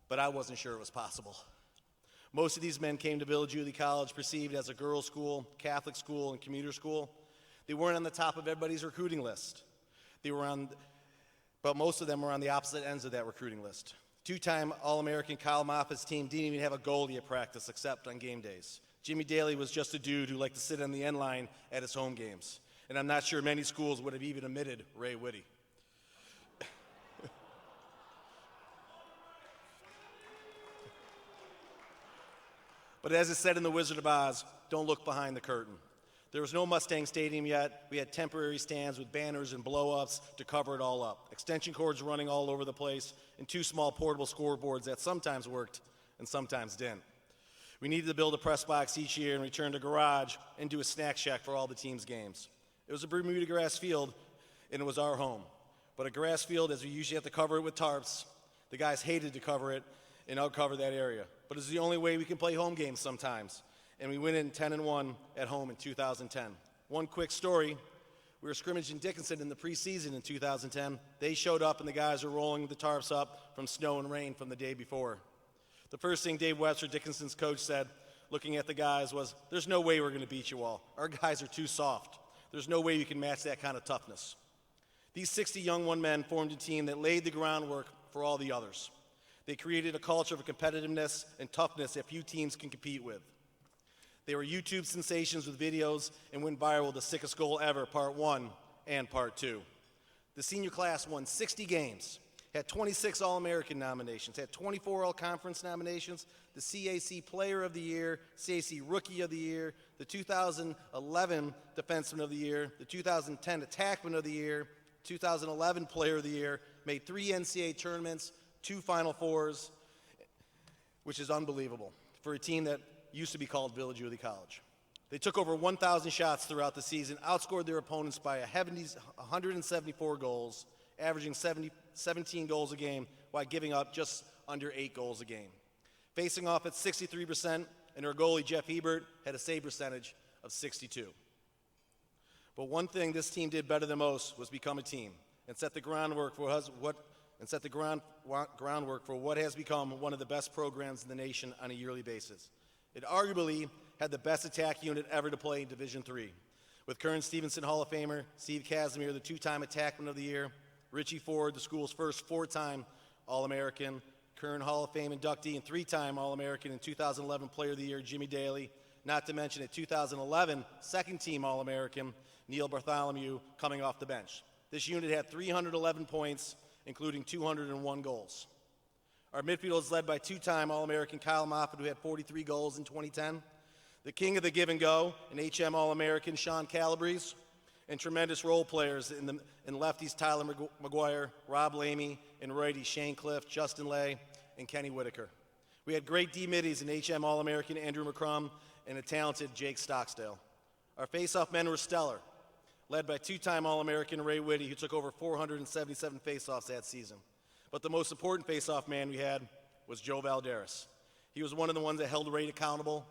but I wasn't sure it was possible. Most of these men came to Villa Julie College perceived as a girls' school, Catholic school, and commuter school. They weren't on the top of everybody's recruiting list. But most of them were on the opposite ends of that recruiting list. Two-time All-American Kyle Moffitt's team didn't even have a goalie at practice except on game days. Jimmy Dailey was just a dude who liked to sit on the end line at his home games. And I'm not sure many schools would have even omitted Ray Whitty. But as it said in The Wizard of Oz, don't look behind the curtain. There was no Mustang Stadium yet. We had temporary stands with banners and blow-ups to cover it all up, extension cords running all over the place, and two small portable scoreboards that sometimes worked and sometimes didn't. We needed to build a press box each year and return a garage and do a snack shack for all the team's games. It was a Bermuda grass field, and it was our home. But a grass field, as we usually have to cover it with tarps, the guys hated to cover it and outcover that area. But it's the only way we can play home games sometimes. And we went in 10-1 at home in 2010. One quick story, we were scrimmaging Dickinson in the preseason in 2010. They showed up and the guys were rolling the tarps up from snow and rain from the day before. The first thing Dave Webster, Dickinson's coach, said, looking at the guys, was, "There's no way we're going to beat you all. Our guys are too soft. There's no way you can match that kind of toughness." These 60 young men formed a team that laid the groundwork for all the others. They created a culture of competitiveness and toughness that few teams can compete with. They were YouTube sensations with videos and went viral, The Sickest Goal Ever, Part 1 and Part 2. The senior class won 60 games, had 26 All-American nominations, had 24 All-Conference nominations, the CAC Player of the Year, CAC Rookie of the Year, the 2011 Defenseman of the Year, the 2010 Attackman of the Year, 2011 Player of the Year, made 3 NCAA tournaments, 2 Final Fours, which is unbelievable for a team that used to be called Villa Julie College. They took over 1,000 shots throughout the season, outscored their opponents by 174 goals, averaging 17 goals a game, while giving up just under 8 goals a game. Facing off at 63%, and their goalie, Jeff Hebert, had a save percentage of 62. But one thing this team did better than most was become a team and set the groundwork for what has become one of the best programs in the nation on a yearly basis. It arguably had the best attack unit ever to play in Division III, with current Stevenson Hall of Famer Steve Casimir, the 2-time Attackman of the Year, Richie Ford, the school's first 4-time All-American, current Hall of Fame inductee and 3-time All-American and 2011 Player of the Year, Jimmy Dailey, not to mention a 2011 second-team All-American, Neil Bartholomew, coming off the bench. This unit had 311 points, including 201 goals. Our midfield is led by 2-time All-American Kyle Moffitt, who had 43 goals in 2010, the king of the give and go, an HM All-American Sean Calabrese, and tremendous role players in lefties Tyler McGuire, Rob Lamy, and righties Shane Cliff, Justin Lay, and Kenny Whitaker. We had great D-middies in HM All-American Andrew McCrum and a talented Jake Stocksdale. Our face-off men were stellar, led by 2-time All-American Ray Whitty, who took over 477 face-offs that season. But the most important face-off man we had was Joe Valderas. He was one of the ones that held Ray accountable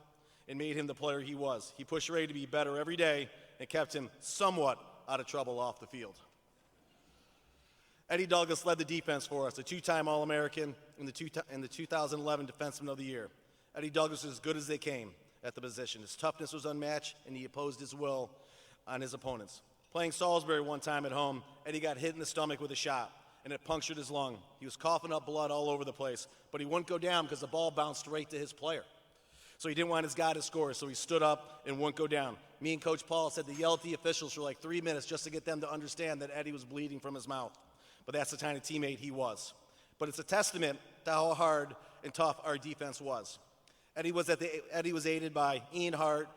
and made him the player he was. He pushed Ray to be better every day and kept him somewhat out of trouble off the field. Eddie Douglas led the defense for us, a 2-time All-American and the 2011 Defenseman of the Year. Eddie Douglas was as good as they came at the position. His toughness was unmatched, and he opposed his will on his opponents. Playing Salisbury one time at home, Eddie got hit in the stomach with a shot. and it punctured his lung. He was coughing up blood all over the place, but he wouldn't go down because the ball bounced right to his player. So he didn't want his guy to score, so he stood up and wouldn't go down. Me and Coach Paul said to yell at the officials for like 3 minutes just to get them to understand that Eddie was bleeding from his mouth. But that's the kind of teammate he was. But it's a testament to how hard and tough our defense was. Eddie was aided by Ian Hart,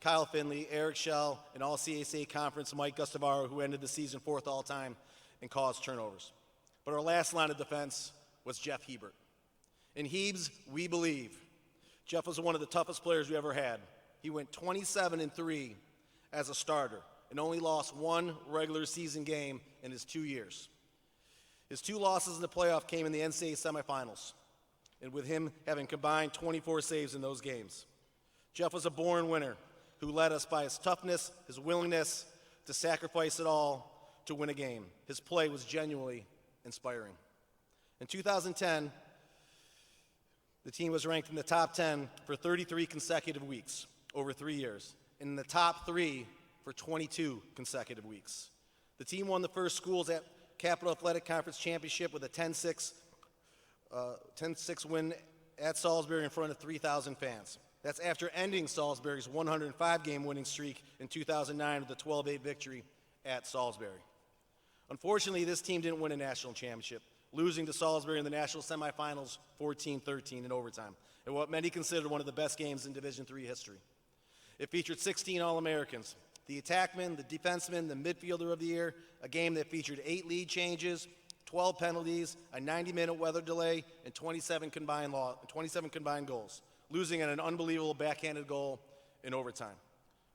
Kyle Finley, Eric Schell, and All-CSA Conference Mike Gustavaro, who ended the season 4th all-time and caused turnovers. But our last line of defense was Jeff Hebert. In Hebes, we believe. Jeff was one of the toughest players we ever had. He went 27-3 as a starter and only lost 1 regular season game in his 2 years. His 2 losses in the playoff came in the NCAA semifinals, and with him having combined 24 saves in those games. Jeff was a born winner who led us by his toughness, his willingness to sacrifice it all to win a game. His play was genuinely inspiring. In 2010, the team was ranked in the top 10 for 33 consecutive weeks over 3 years, and in the top 3 for 22 consecutive weeks. The team won the first Schools at Capital Athletic Conference Championship with a 10-6 win at Salisbury in front of 3,000 fans. That's after ending Salisbury's 105-game winning streak in 2009 with a 12-8 victory at Salisbury. Unfortunately, this team didn't win a national championship, losing to Salisbury in the national semifinals 14-13 in overtime, in what many consider one of the best games in Division III history. It featured 16 All-Americans, the attackman, the defenseman, the midfielder of the year, a game that featured 8 lead changes, 12 penalties, a 90-minute weather delay, and 27 combined goals, losing at an unbelievable backhanded goal in overtime.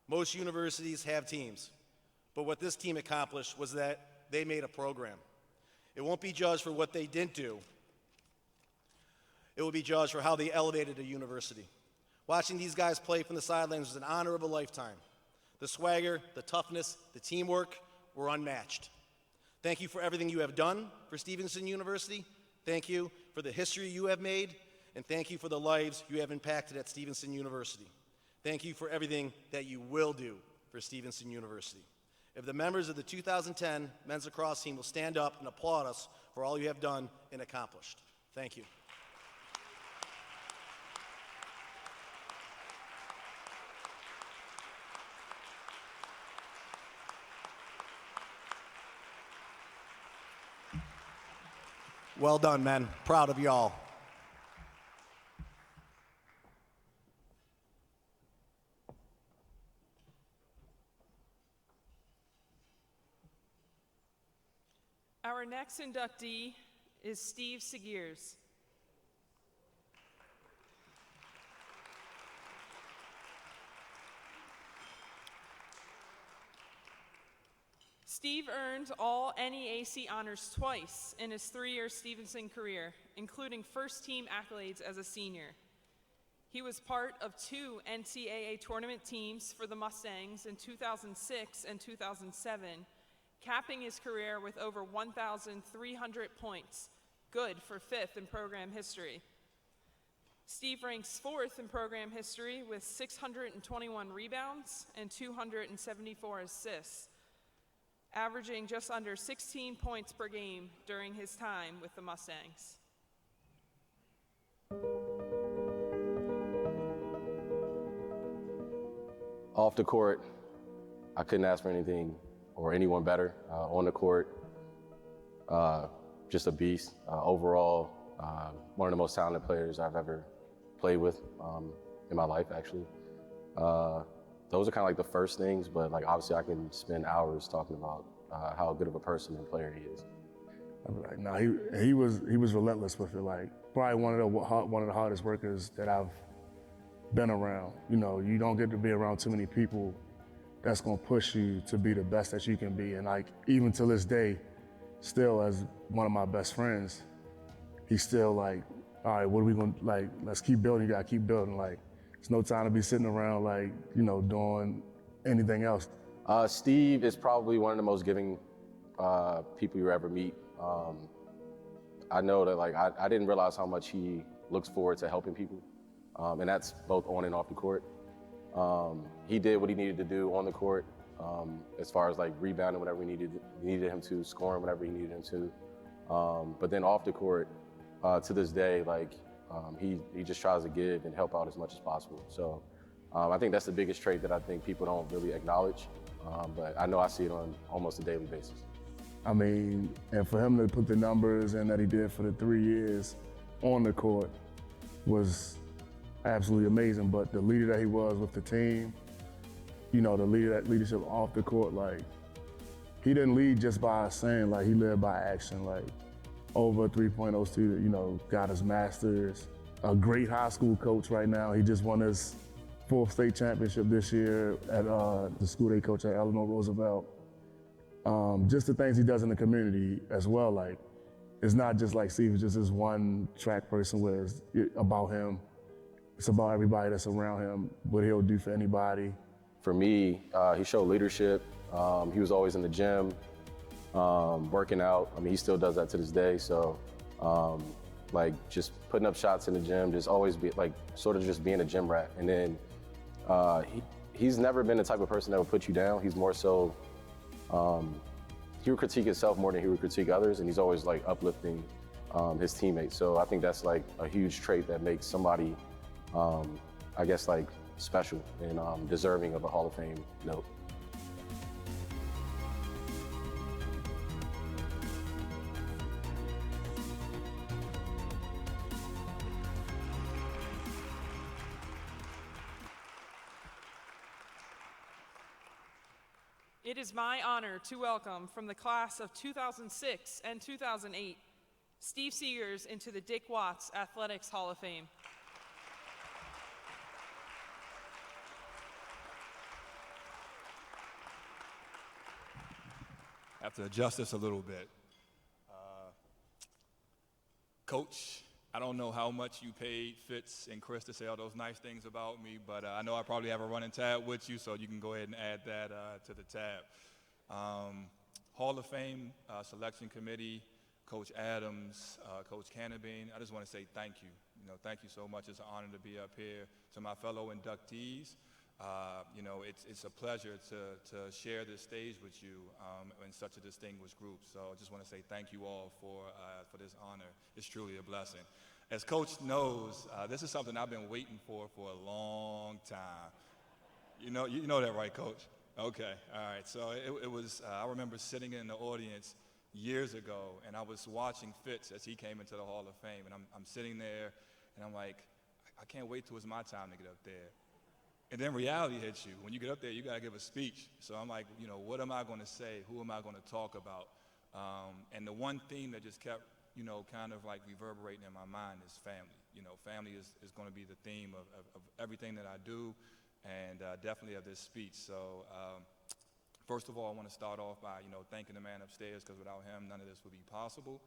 Most universities have teams, but what this team accomplished was that they made a program. It won't be judged for what they didn't do. It will be judged for how they elevated a university. Watching these guys play from the sidelines was an honor of a lifetime. The swagger, the toughness, the teamwork were unmatched. Thank you for everything you have done for Stevenson University. Thank you for the history you have made, and thank you for the lives you have impacted at Stevenson University. Thank you for everything that you will do for Stevenson University. If the members of the 2010 men's lacrosse team will stand up and applaud us for all you have done and accomplished. Thank you. Well done, men. Proud of y'all. Our next inductee is Steve Segears. Steve earned all NEAC honors twice in his 3-year Stevenson career, including first-team accolades as a senior. He was part of 2 NCAA tournament teams for the Mustangs in 2006 and 2007, capping his career with over 1,300 points, good for 5th in program history. Steve ranks 4th in program history with 621 rebounds and 274 assists, averaging just under 16 points per game during his time with the Mustangs. Off the court, I couldn't ask for anything or anyone better. On the court, just a beast. Overall, one of the most talented players I've ever played with in my life, actually. Those are kind of like the first things, but like obviously I can spend hours talking about how good of a person and player he is. Like, no, he was relentless with it. Like probably one of the hardest workers that I've been around. You know, you don't get to be around too many people that's gonna push you to be the best that you can be. And like even to this day, still as one of my best friends, he's still like, all right, what are we gonna like? Let's keep building. You gotta keep building. Like it's no time to be sitting around like doing anything else. Steve is probably one of the most giving people you ever meet. I know that like I didn't realize how much he looks forward to helping people, and that's both on and off the court. He did what he needed to do on the court, as far as like rebounding whenever we needed him to, scoring whenever he needed him to. But then off the court, to this day, like he just tries to give and help out as much as possible. So I think that's the biggest trait that I think people don't really acknowledge. But I know I see it on almost a daily basis. I mean, and for him to put the numbers in that he did for the 3 years on the court was absolutely amazing. But the leader that he was with the team, you know, that leadership off the court, like, he didn't lead just by saying, like, he led by action. Like, over a 3.0 student, you know, got his master's, a great high school coach right now. He just won his 4th state championship this year at the school they coach at Eleanor Roosevelt. Just the things he does in the community as well. Like, it's not just like Steve is just this one track person where it's about him. It's about everybody that's around him, what he'll do for anybody. For me, he showed leadership. He was always in the gym, working out. I mean, he still does that to this day. So, like, just putting up shots in the gym, just always be like, sort of just being a gym rat. And then he's never been the type of person that would put you down. He's more so, he would critique himself more than he would critique others, and he's always like uplifting his teammates. So I think that's like a huge trait that makes somebody, I guess, like special and deserving of a Hall of Fame note. It is my honor to welcome from the class of 2006 and 2008, Steve Segears into the Dick Watts Athletics Hall of Fame. I have to adjust this a little bit. Coach, I don't know how much you paid Fitz and Chris to say all those nice things about me, but I know I probably have a running tab with you, so you can go ahead and add that to the tab. Hall of Fame Selection Committee, Coach Adams, Coach Cannabine, I just want to say thank you. You know, thank you so much. It's an honor to be up here. To my fellow inductees, you know, it's a pleasure to share this stage with you in such a distinguished group. So I just want to say thank you all for this honor. It's truly a blessing. As Coach knows, this is something I've been waiting for a long time. You know that, right, Coach? Okay, all right. So it was, I remember sitting in the audience years ago, and I was watching Fitz as he came into the Hall of Fame, and I'm sitting there, and I'm like, I can't wait till it's my time to get up there. And then reality hits you. When you get up there, you got to give a speech. So I'm like, you know, what am I going to say? Who am I going to talk about? And the one theme that just kept, you know, kind of like reverberating in my mind is family. You know, family is going to be the theme of everything that I do, and definitely of this speech. So first of all, I want to start off by, you know, thanking the man upstairs, because without him, none of this would be possible.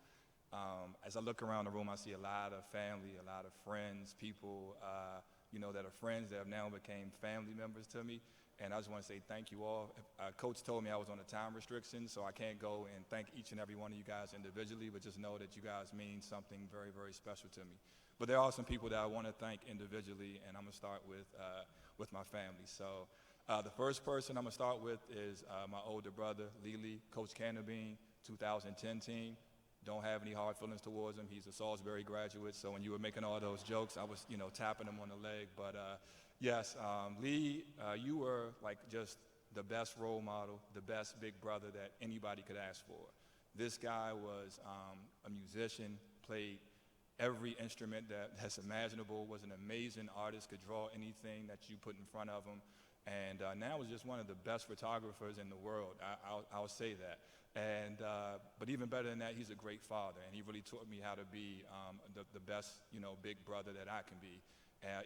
As I look around the room, I see a lot of family, a lot of friends, people, you know, that are friends that have now became family members to me. And I just want to say thank you all. Coach told me I was on a time restriction, so I can't go and thank each and every one of you guys individually, but just know that you guys mean something very, very special to me. But there are some people that I want to thank individually, and I'm going to start with my family. So the first person I'm going to start with is my older brother, Lily, Coach Cannabine, 2010 team. Don't have any hard feelings towards him. He's a Salisbury graduate, so when you were making all those jokes, I was, you know, tapping him on the leg. But yes, Lee, you were like just the best role model, the best big brother that anybody could ask for. This guy was a musician, played every instrument that's imaginable, was an amazing artist, could draw anything that you put in front of him, and now is just one of the best photographers in the world. I'll say that. And but even better than that, he's a great father, and he really taught me how to be the best, you know, big brother that I can be.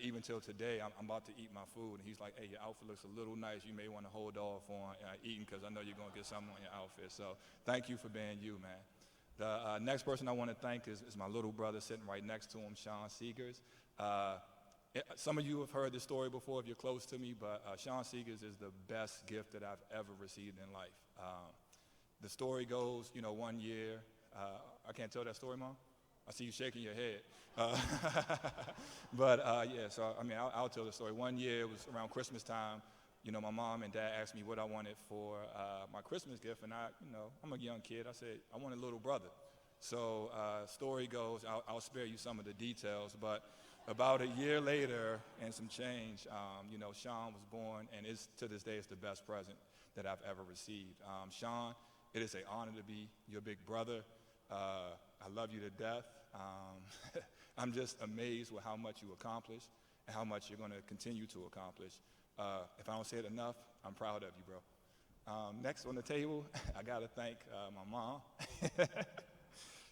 Even till today, I'm about to eat my food, and he's like, "Hey, your outfit looks a little nice. You may want to hold off on eating, because I know you're gonna get something on your outfit." So thank you for being you, man. The next person I want to thank is my little brother sitting right next to him, Sean Segears. Some of you have heard this story before if you're close to me, but Sean Segears is the best gift that I've ever received in life. The story goes, you know, one year, I can't tell that story, Mom? I see you shaking your head. But yeah, so I mean, I'll tell the story. One year, it was around Christmas time, you know, my mom and dad asked me what I wanted for my Christmas gift, and I'm a young kid. I said, I want a little brother. So story goes, I'll spare you some of the details, but about a year later and some change, Sean was born, and to this day, it's the best present that I've ever received. Sean, it is an honor to be your big brother. I love you to death. I'm just amazed with how much you accomplished and how much you're going to continue to accomplish. If I don't say it enough, I'm proud of you, bro. Next on the table, I got to thank my mom.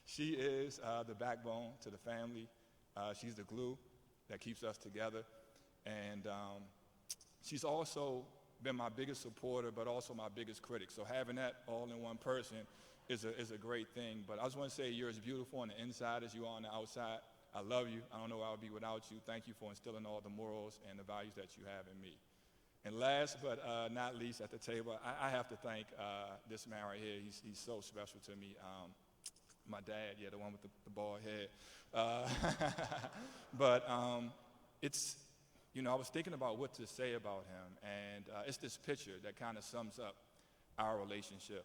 She is the backbone to the family. She's the glue that keeps us together. And she's also been my biggest supporter, but also my biggest critic. So having that all in one person is a great thing. But I just want to say you're as beautiful on the inside as you are on the outside. I love you. I don't know where I would be without you. Thank you for instilling all the morals and the values that you have in me. And last but not least at the table, I have to thank this man right here. He's so special to me. My dad, the one with the bald head. But it's, I was thinking about what to say about him, and it's this picture that kind of sums up our relationship.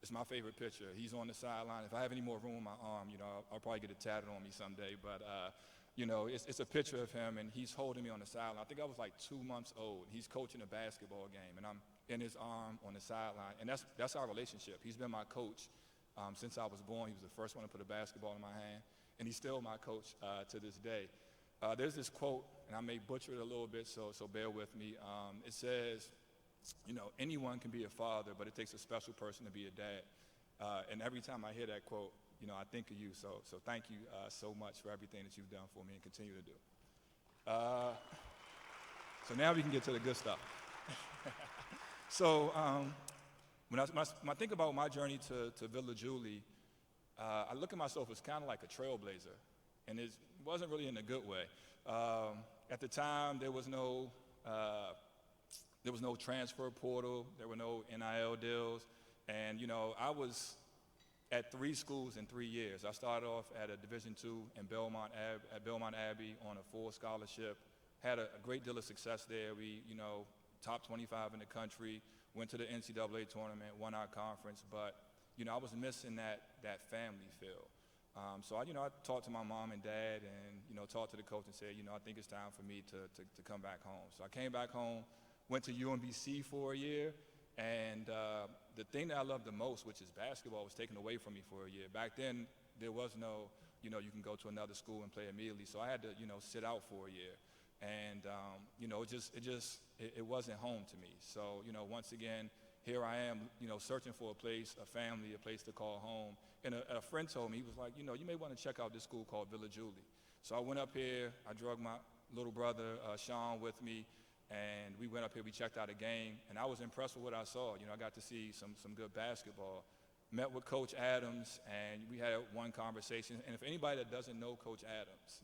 It's my favorite picture. He's on the sideline. If I have any more room on my arm, I'll probably get it tatted on me someday. But, it's a picture of him, and he's holding me on the sideline. I think I was like 2 months old. He's coaching a basketball game, and I'm in his arm on the sideline. And that's our relationship. He's been my coach since I was born. He was the first one to put a basketball in my hand, and he's still my coach to this day. There's this quote, and I may butcher it a little bit, so bear with me. It says, anyone can be a father, but it takes a special person to be a dad. And every time I hear that quote, I think of you. So thank you so much for everything that you've done for me and continue to do. So now we can get to the good stuff. So when I think about my journey to Villa Julie, I look at myself as kind of like a trailblazer, and it wasn't really in a good way. At the time, there was no transfer portal, there were no NIL deals, and I was at 3 schools in 3 years. I started off at a Division II in Belmont Abbey on a full scholarship, had a great deal of success there. We, top 25 in the country, went to the NCAA tournament, won our conference, but, I was missing that family feel. So I talked to my mom and dad and, talked to the coach and said, I think it's time for me to come back home. So I came back home, went to UMBC for a year, and the thing that I loved the most, which is basketball, was taken away from me for a year. Back then, there was no, you can go to another school and play immediately, so I had to, sit out for a year. And, it wasn't home to me. So, once again, here I am, searching for a place, a family, a place to call home. And a friend told me, he was like, you may want to check out this school called Villa Julie. So I went up here, I drug my little brother, Sean, with me, and we went up here, we checked out a game, and I was impressed with what I saw. I got to see some good basketball. Met with Coach Adams, and we had one conversation. And if anybody that doesn't know Coach Adams,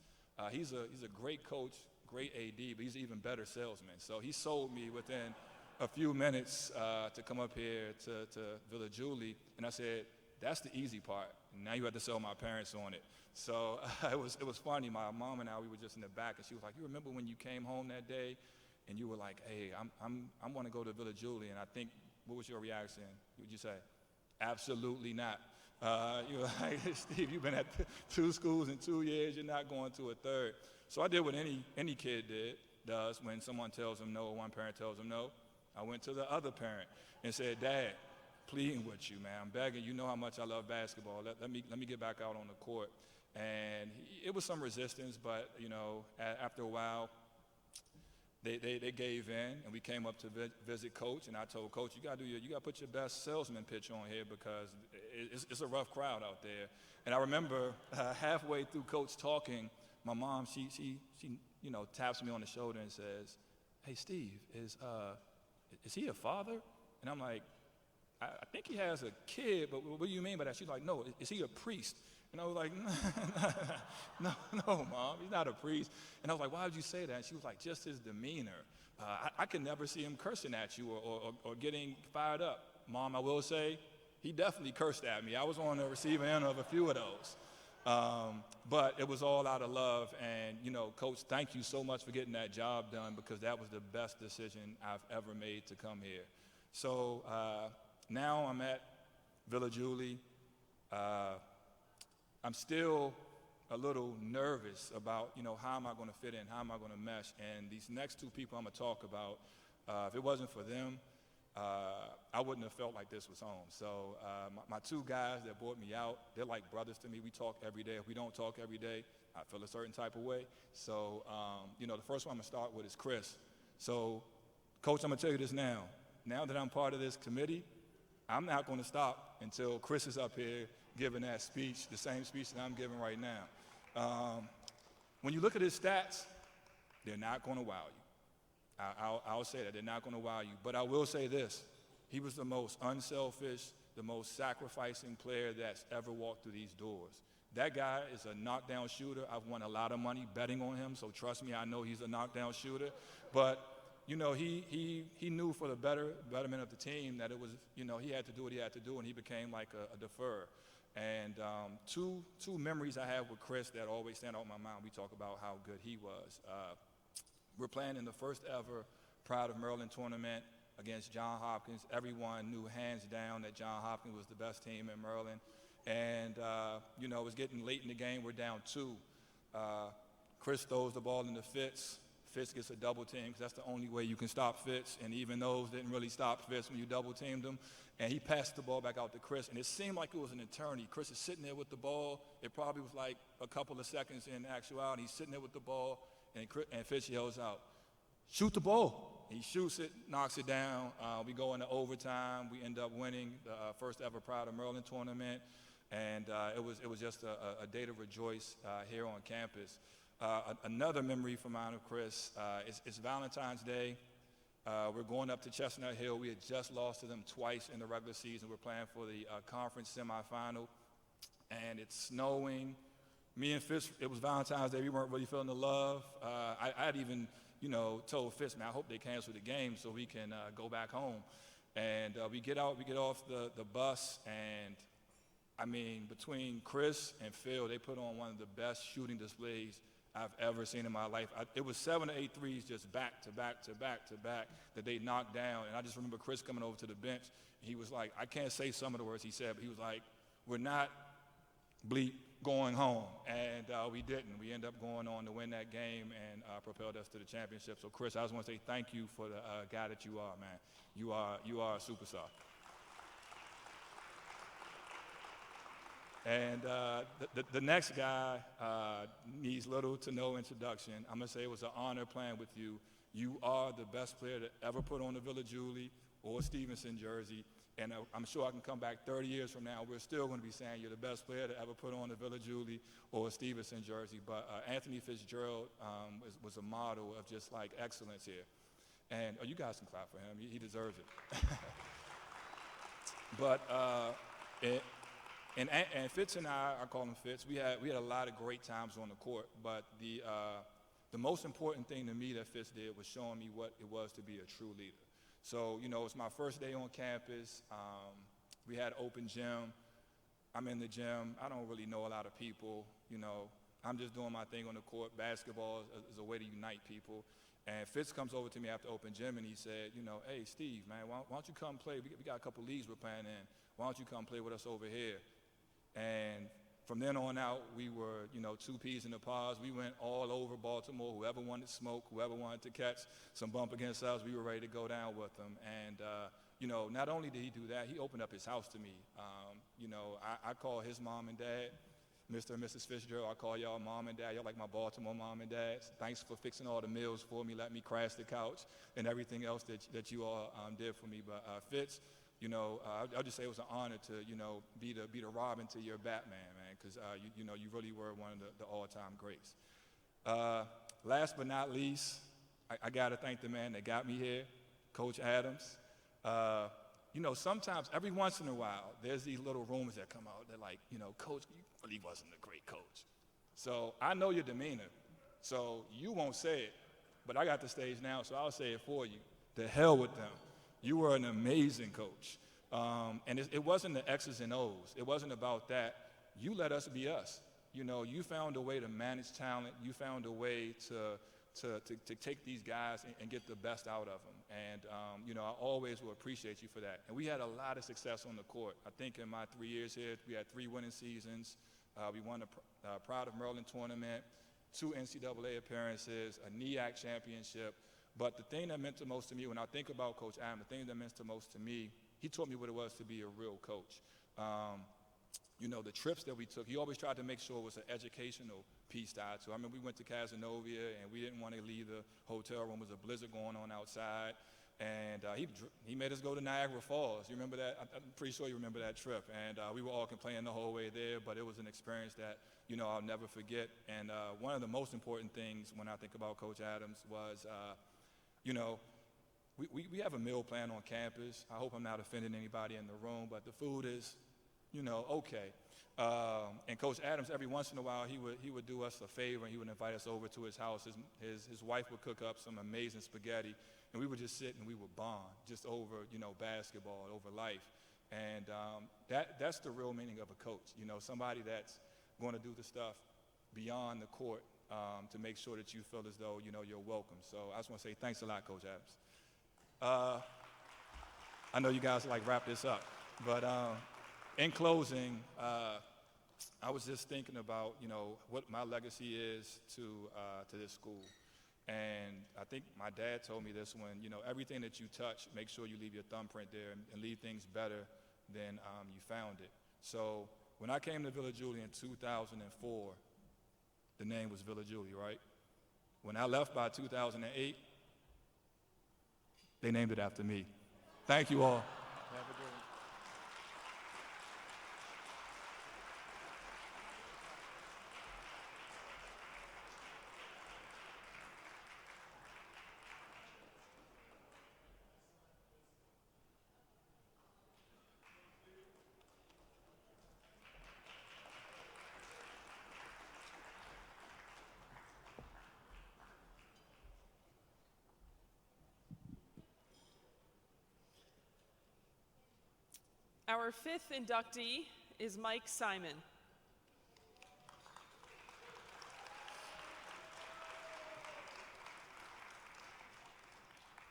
he's a great coach, great AD, but he's an even better salesman. So he sold me within a few minutes to come up here to Villa Julie, and I said, that's the easy part. Now you have to sell my parents on it. So it was funny. My mom and I, we were just in the back, and she was like, you remember when you came home that day, and you were like, hey, I want to go to Villa Julie, and I think, what was your reaction? What would you say? Absolutely not. You were like, Steve, you've been at 2 schools in 2 years, you're not going to a third. So I did what any kid does when someone tells them no or one parent tells them no. I went to the other parent and said, Dad, pleading with you, man, I'm begging, you know how much I love basketball. Let me get back out on the court. And it was some resistance, but after a while, they gave in, and we came up to visit Coach, and I told Coach, you got to put your best salesman pitch on here because it's a rough crowd out there. And I remember halfway through Coach talking, my mom, she taps me on the shoulder and says, hey, Steve, is he a father? And I'm like, I think he has a kid, but what do you mean by that? She's like, no, is he a priest? And I was like, no, Mom, he's not a priest. And I was like, why would you say that? And she was like, just his demeanor. I could never see him cursing at you or getting fired up. Mom, I will say, he definitely cursed at me. I was on the receiving end of a few of those. But it was all out of love. And, Coach, thank you so much for getting that job done because that was the best decision I've ever made to come here. So now I'm at Villa Julie. I'm still a little nervous about, how am I going to fit in? How am I going to mesh? And these next two people I'm going to talk about, if it wasn't for them, I wouldn't have felt like this was home. So my two guys that brought me out, they're like brothers to me. We talk every day. If we don't talk every day, I feel a certain type of way. So, the first one I'm going to start with is Chris. So, Coach, I'm going to tell you this now. Now that I'm part of this committee, I'm not going to stop until Chris is up here giving that speech, the same speech that I'm giving right now. When you look at his stats, they're not going to wow you. I'll say that. They're not going to wow you. But I will say this. He was the most unselfish, the most sacrificing player that's ever walked through these doors. That guy is a knockdown shooter. I've won a lot of money betting on him, so trust me, I know he's a knockdown shooter. But, he knew for the betterment of the team that it was, he had to do what he had to do, and he became like a deferrer. And two memories I have with Chris that always stand out in my mind. We talk about how good he was. We're playing in the first ever Pride of Maryland tournament against Johns Hopkins. Everyone knew hands down that Johns Hopkins was the best team in Maryland. And, it was getting late in the game. We're down 2. Chris throws the ball into Fitz. Fitz gets a double team because that's the only way you can stop Fitz. And even those didn't really stop Fitz when you double teamed him. And he passed the ball back out to Chris. And it seemed like it was an eternity. Chris is sitting there with the ball. It probably was like a couple of seconds in actuality. He's sitting there with the ball. And Fitz yells out, "Shoot the ball." He shoots it, knocks it down. We go into overtime. We end up winning the first ever Pride of Maryland tournament. And it was just a day to rejoice here on campus. Another memory from mine of Chris, it's Valentine's Day. We're going up to Chestnut Hill. We had just lost to them twice in the regular season. We're playing for the conference semifinal, and it's snowing. Me and Fitz, it was Valentine's Day. We weren't really feeling the love. I had even, told Fitz, man, I hope they cancel the game so we can go back home. And we get off the bus, and between Chris and Phil, they put on one of the best shooting displays I've ever seen in my life. It was 7 to 8 threes just back to back to back to back that they knocked down. And I just remember Chris coming over to the bench. He was like, I can't say some of the words he said, but he was like, "We're not going home." And we didn't. We ended up going on to win that game and propelled us to the championship. So, Chris, I just want to say thank you for the guy that you are, man. You are a superstar. And the next guy needs little to no introduction. I'm going to say it was an honor playing with you. You are the best player to ever put on the Villa Julie or Stevenson jersey. And I'm sure I can come back 30 years from now. We're still going to be saying you're the best player to ever put on the Villa Julie or Stevenson jersey. But Anthony Fitzgerald was a model of just like excellence here. And you guys can clap for him. He deserves it. But and Fitz and I call him Fitz. We had a lot of great times on the court. But the most important thing to me that Fitz did was showing me what it was to be a true leader. So, it's my first day on campus. We had open gym. I'm in the gym. I don't really know a lot of people. I'm just doing my thing on the court. Basketball is a way to unite people. And Fitz comes over to me after open gym, and he said, "Hey, Steve, man, why don't you come play? We got a couple leagues we're playing in. Why don't you come play with us over here?" And from then on out, we were, 2 peas in the pods. We went all over Baltimore. Whoever wanted to smoke, whoever wanted to catch some bump against us, we were ready to go down with them. And, not only did he do that, he opened up his house to me. I call his mom and dad, Mr. and Mrs. Fitzgerald. I call y'all mom and dad. Y'all like my Baltimore mom and dads. Thanks for fixing all the meals for me, let me crash the couch, and everything else that you all did for me. But Fitz, I'll just say it was an honor to, be the Robin to your Batman, man, because, you really were one of the all-time greats. Last but not least, I got to thank the man that got me here, Coach Adams. Sometimes, every once in a while, there's these little rumors that come out that like, Coach, you really wasn't a great coach. So I know your demeanor, so you won't say it, but I got the stage now, so I'll say it for you. The hell with them. You were an amazing coach. And it wasn't the X's and O's. It wasn't about that. You let us be us. You found a way to manage talent. You found a way to take these guys and get the best out of them. And, I always will appreciate you for that. And we had a lot of success on the court. I think in my 3 years here, we had 3 winning seasons. We won the Pride of Maryland tournament, 2 NCAA appearances, a NEAC championship. But the thing that meant the most to me, when I think about Coach Adams, the thing that meant the most to me, he taught me what it was to be a real coach. You know, the trips that we took, he always tried to make sure it was an educational piece tied to it. I remember we went to Casanova and we didn't want to leave the hotel room. There was a blizzard going on outside. And he made us go to Niagara Falls. You remember that? I'm pretty sure you remember that trip. And we were all complaining the whole way there, but it was an experience that, you know, I'll never forget. And one of the most important things when I think about Coach Adams was, you know, we have a meal plan on campus. I hope I'm not offending anybody in the room, but the food is, you know, okay. And Coach Adams, every once in a while, he would do us a favor and he would invite us over to his house. His wife would cook up some amazing spaghetti, and we would just sit and we would bond just over, you know, basketball, over life. And that's the real meaning of a coach, you know, somebody that's going to do the stuff beyond the court to make sure that you feel as though, you know, you're welcome. So I just want to say thanks a lot, Coach Adams. I know you guys like wrap this up, but in closing, I was just thinking about, you know, what my legacy is to this school. And I think my dad told me this when, you know, everything that you touch, make sure you leave your thumbprint there and leave things better than you found it. So when I came to Villa Julie in 2004, the name was Villa Julie, right? When I left by 2008, they named it after me. Thank you all. Have a good one. Our 5th inductee is Mike Simon.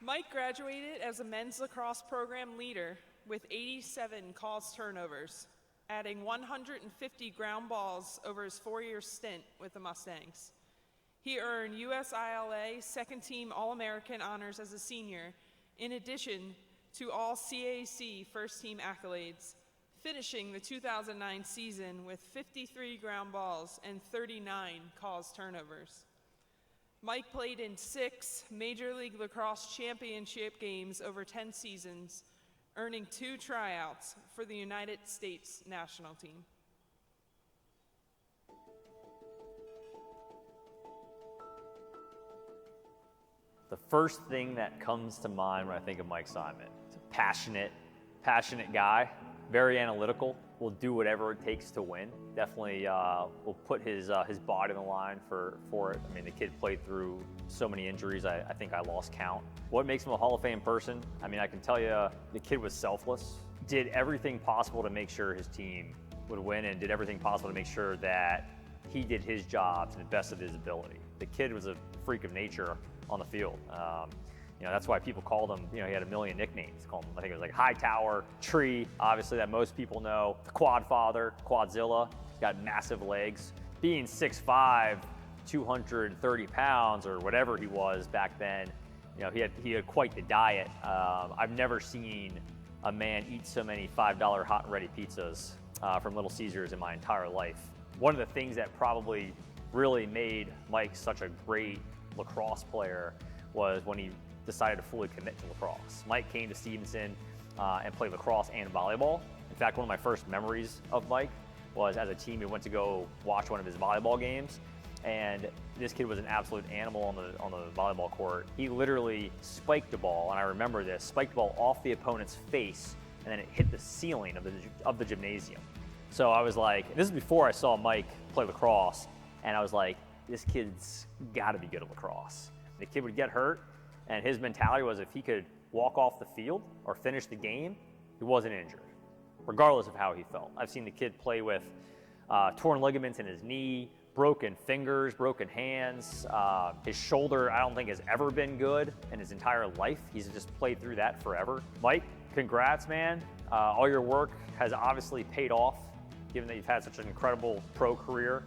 Mike graduated as a men's lacrosse program leader with 87 caused turnovers, adding 150 ground balls over his 4-year stint with the Mustangs. He earned USILA second-team All-American honors as a senior, in addition to all CAC first-team accolades, finishing the 2009 season with 53 ground balls and 39 caused turnovers. Mike played in 6 Major League Lacrosse championship games over 10 seasons, earning 2 tryouts for the United States national team. The first thing that comes to mind when I think of Mike Simon, he's a passionate guy, very analytical, will do whatever it takes to win. Definitely will put his body on the line for it. I mean, the kid played through so many injuries, I think I lost count. What makes him a Hall of Fame person? I mean, I can tell you the kid was selfless, did everything possible to make sure his team would win and did everything possible to make sure that he did his job to the best of his ability. The kid was a freak of nature on the field. You know, that's why people called him, you know, he had a million nicknames. Called him, I think it was like Hightower, Tree, obviously that most people know. The Quad Father, Quadzilla, got massive legs. Being 6'5", 230 pounds or whatever he was back then, you know, he had quite the diet. I've never seen a man eat so many $5 hot and ready pizzas from Little Caesars in my entire life. One of the things that probably really made Mike such a great lacrosse player was when he decided to fully commit to lacrosse. Mike came to Stevenson and played lacrosse and volleyball. In fact, one of my first memories of Mike was as a team, we went to go watch one of his volleyball games, and this kid was an absolute animal on the volleyball court. He literally spiked the ball, and I remember this, spiked the ball off the opponent's face, and then it hit the ceiling of the gymnasium. So I was like, this is before I saw Mike play lacrosse, and I was like, this kid's gotta be good at lacrosse. The kid would get hurt, and his mentality was if he could walk off the field or finish the game, he wasn't injured, regardless of how he felt. I've seen the kid play with torn ligaments in his knee, broken fingers, broken hands. His shoulder, I don't think has ever been good in his entire life. He's just played through that forever. Mike, congrats, man. All your work has obviously paid off given that you've had such an incredible pro career.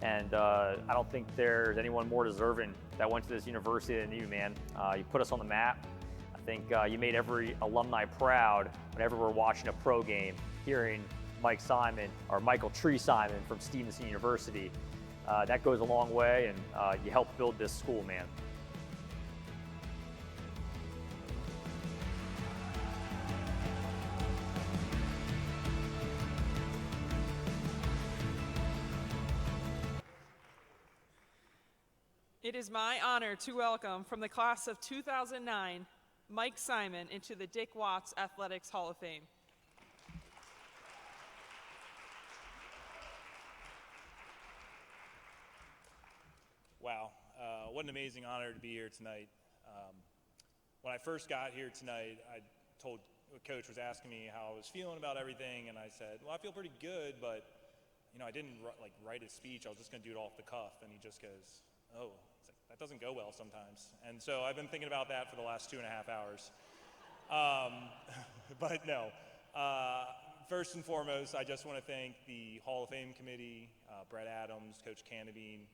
And I don't think there's anyone more deserving that went to this university than you, man. You put us on the map. I think you made every alumni proud whenever we're watching a pro game, hearing Mike Simon or Michael Tree Simon from Stevenson University. That goes a long way, and you helped build this school, man. It is my honor to welcome from the class of 2009, Mike Simon into the Dick Watts Athletics Hall of Fame. Wow, what an amazing honor to be here tonight. When I first got here tonight, Coach was asking me how I was feeling about everything, and I said, well, I feel pretty good, but I didn't write a speech. I was just going to do it off the cuff, and he just goes, oh, that doesn't go well sometimes. And so I've been thinking about that for the last 2.5 hours. But no, first and foremost, I just want to thank the Hall of Fame committee, Brett Adams, Coach Canabine,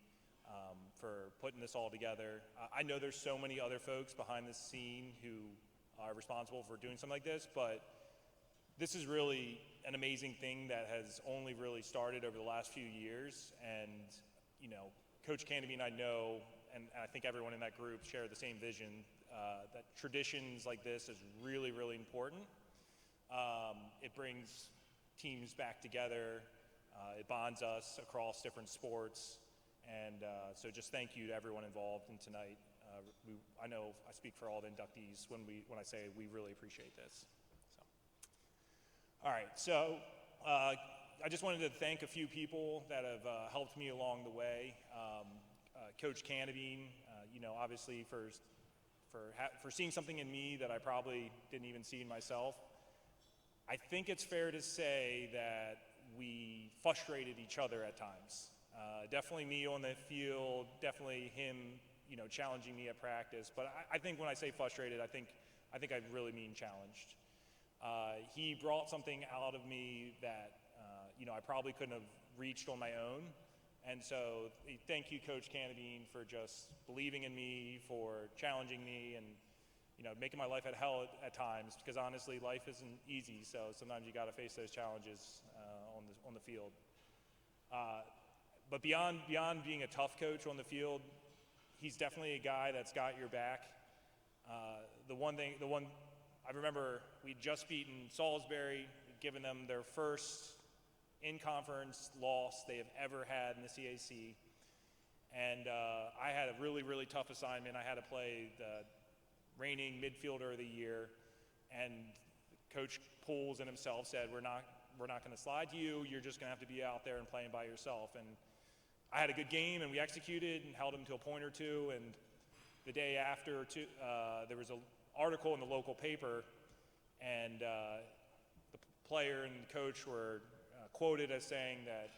for putting this all together. I know there's so many other folks behind the scene who are responsible for doing something like this, but this is really an amazing thing that has only really started over the last few years. And, Coach Canabine, I know, and I think everyone in that group share the same vision, that traditions like this is really, really important. It brings teams back together. It bonds us across different sports. And so just thank you to everyone involved in tonight. I know I speak for all the inductees when I say we really appreciate this. All right, so I just wanted to thank a few people that have helped me along the way. Coach Canabine, obviously for seeing something in me that I probably didn't even see in myself. I think it's fair to say that we frustrated each other at times. Definitely me on the field, definitely him, challenging me at practice. But I think when I say frustrated, I think I really mean challenged. He brought something out of me that, I probably couldn't have reached on my own. And so thank you, Coach Canabine, for just believing in me, for challenging me, and, making my life at hell at times, because honestly, life isn't easy. So sometimes you got to face those challenges on the field. But beyond being a tough coach on the field, he's definitely a guy that's got your back. I remember we'd just beaten Salisbury, given them their first in-conference loss they have ever had in the CAC. And I had a really, really tough assignment. I had to play the reigning midfielder of the year. And Coach Pools and himself said, we're not going to slide you. You're just going to have to be out there and playing by yourself. And I had a good game, and we executed and held him to a point or two. And the day after, there was an article in the local paper, and the player and the coach were quoted as saying that,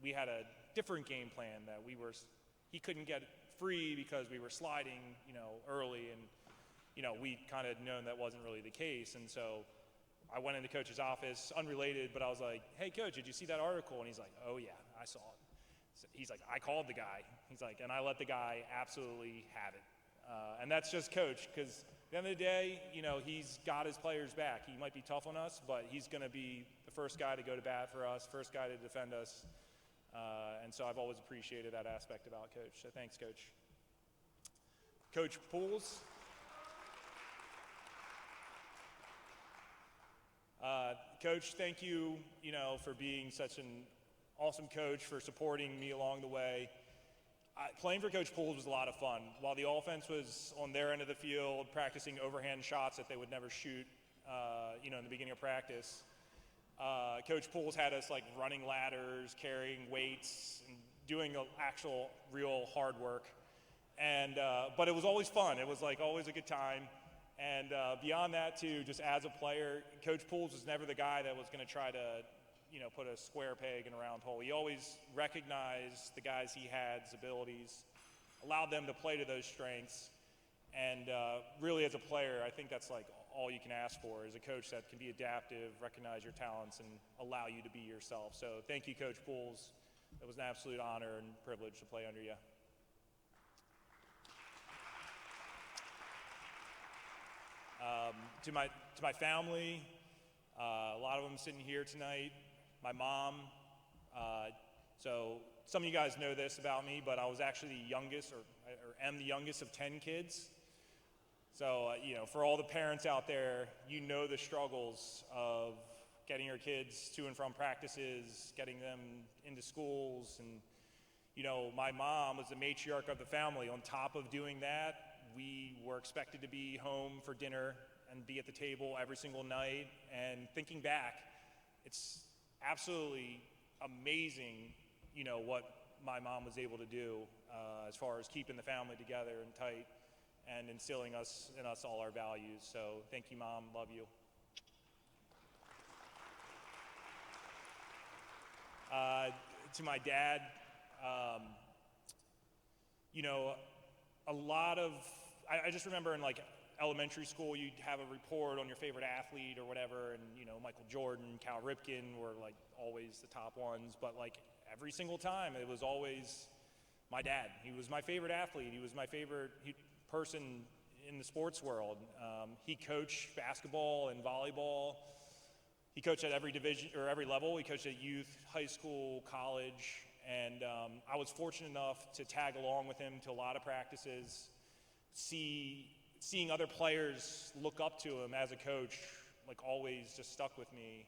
we had a different game plan, that he couldn't get free because we were sliding, early, and, we kind of known that wasn't really the case. And so I went into Coach's office, unrelated, but I was like, hey, Coach, did you see that article? And he's like, oh, yeah, I saw it. So he's like, I called the guy. He's like, and I let the guy absolutely have it. And that's just Coach, because at the end of the day, he's got his players back. He might be tough on us, but he's going to be the first guy to go to bat for us, first guy to defend us. And so I've always appreciated that aspect about Coach. So thanks, Coach. Coach Pools. Coach, thank you, for being such an awesome coach, for supporting me along the way. Playing for Coach Pools was a lot of fun. While the offense was on their end of the field, practicing overhand shots that they would never shoot, in the beginning of practice, Coach Pools had us running ladders, carrying weights, and doing actual, real hard work. And but it was always fun. It was always a good time. And beyond that, too, just as a player, Coach Pools was never the guy that was going to try to, put a square peg in a round hole. He always recognized the guys he had's abilities, allowed them to play to those strengths, And really, as a player, I think that's like all you can ask for is a coach that can be adaptive, recognize your talents, and allow you to be yourself. So thank you, Coach Pools. It was an absolute honor and privilege to play under you. To my family, a lot of them sitting here tonight, my mom. So some of you guys know this about me, but I was actually the youngest, or am the youngest of 10 kids. So, you know, for all the parents out there, you know the struggles of getting your kids to and from practices, getting them into schools. And, you know, my mom was the matriarch of the family. On top of doing that, we were expected to be home for dinner and be at the table every single night. And thinking back, it's absolutely amazing, you know, what my mom was able to do as far as keeping the family together and tight and instilling in us all our values. So thank you, Mom. Love you. To my dad, you know, a lot of, I just remember in like elementary school, you'd have a report on your favorite athlete or whatever, and you know, Michael Jordan, Cal Ripken were like always the top ones, but like every single time it was always my dad. He was my favorite athlete. He was my favorite person in the sports world. He coached basketball and volleyball. He coached at every division or every level. He coached at youth, high school, college, and I was fortunate enough to tag along with him to a lot of practices, seeing other players look up to him as a coach, like always just stuck with me.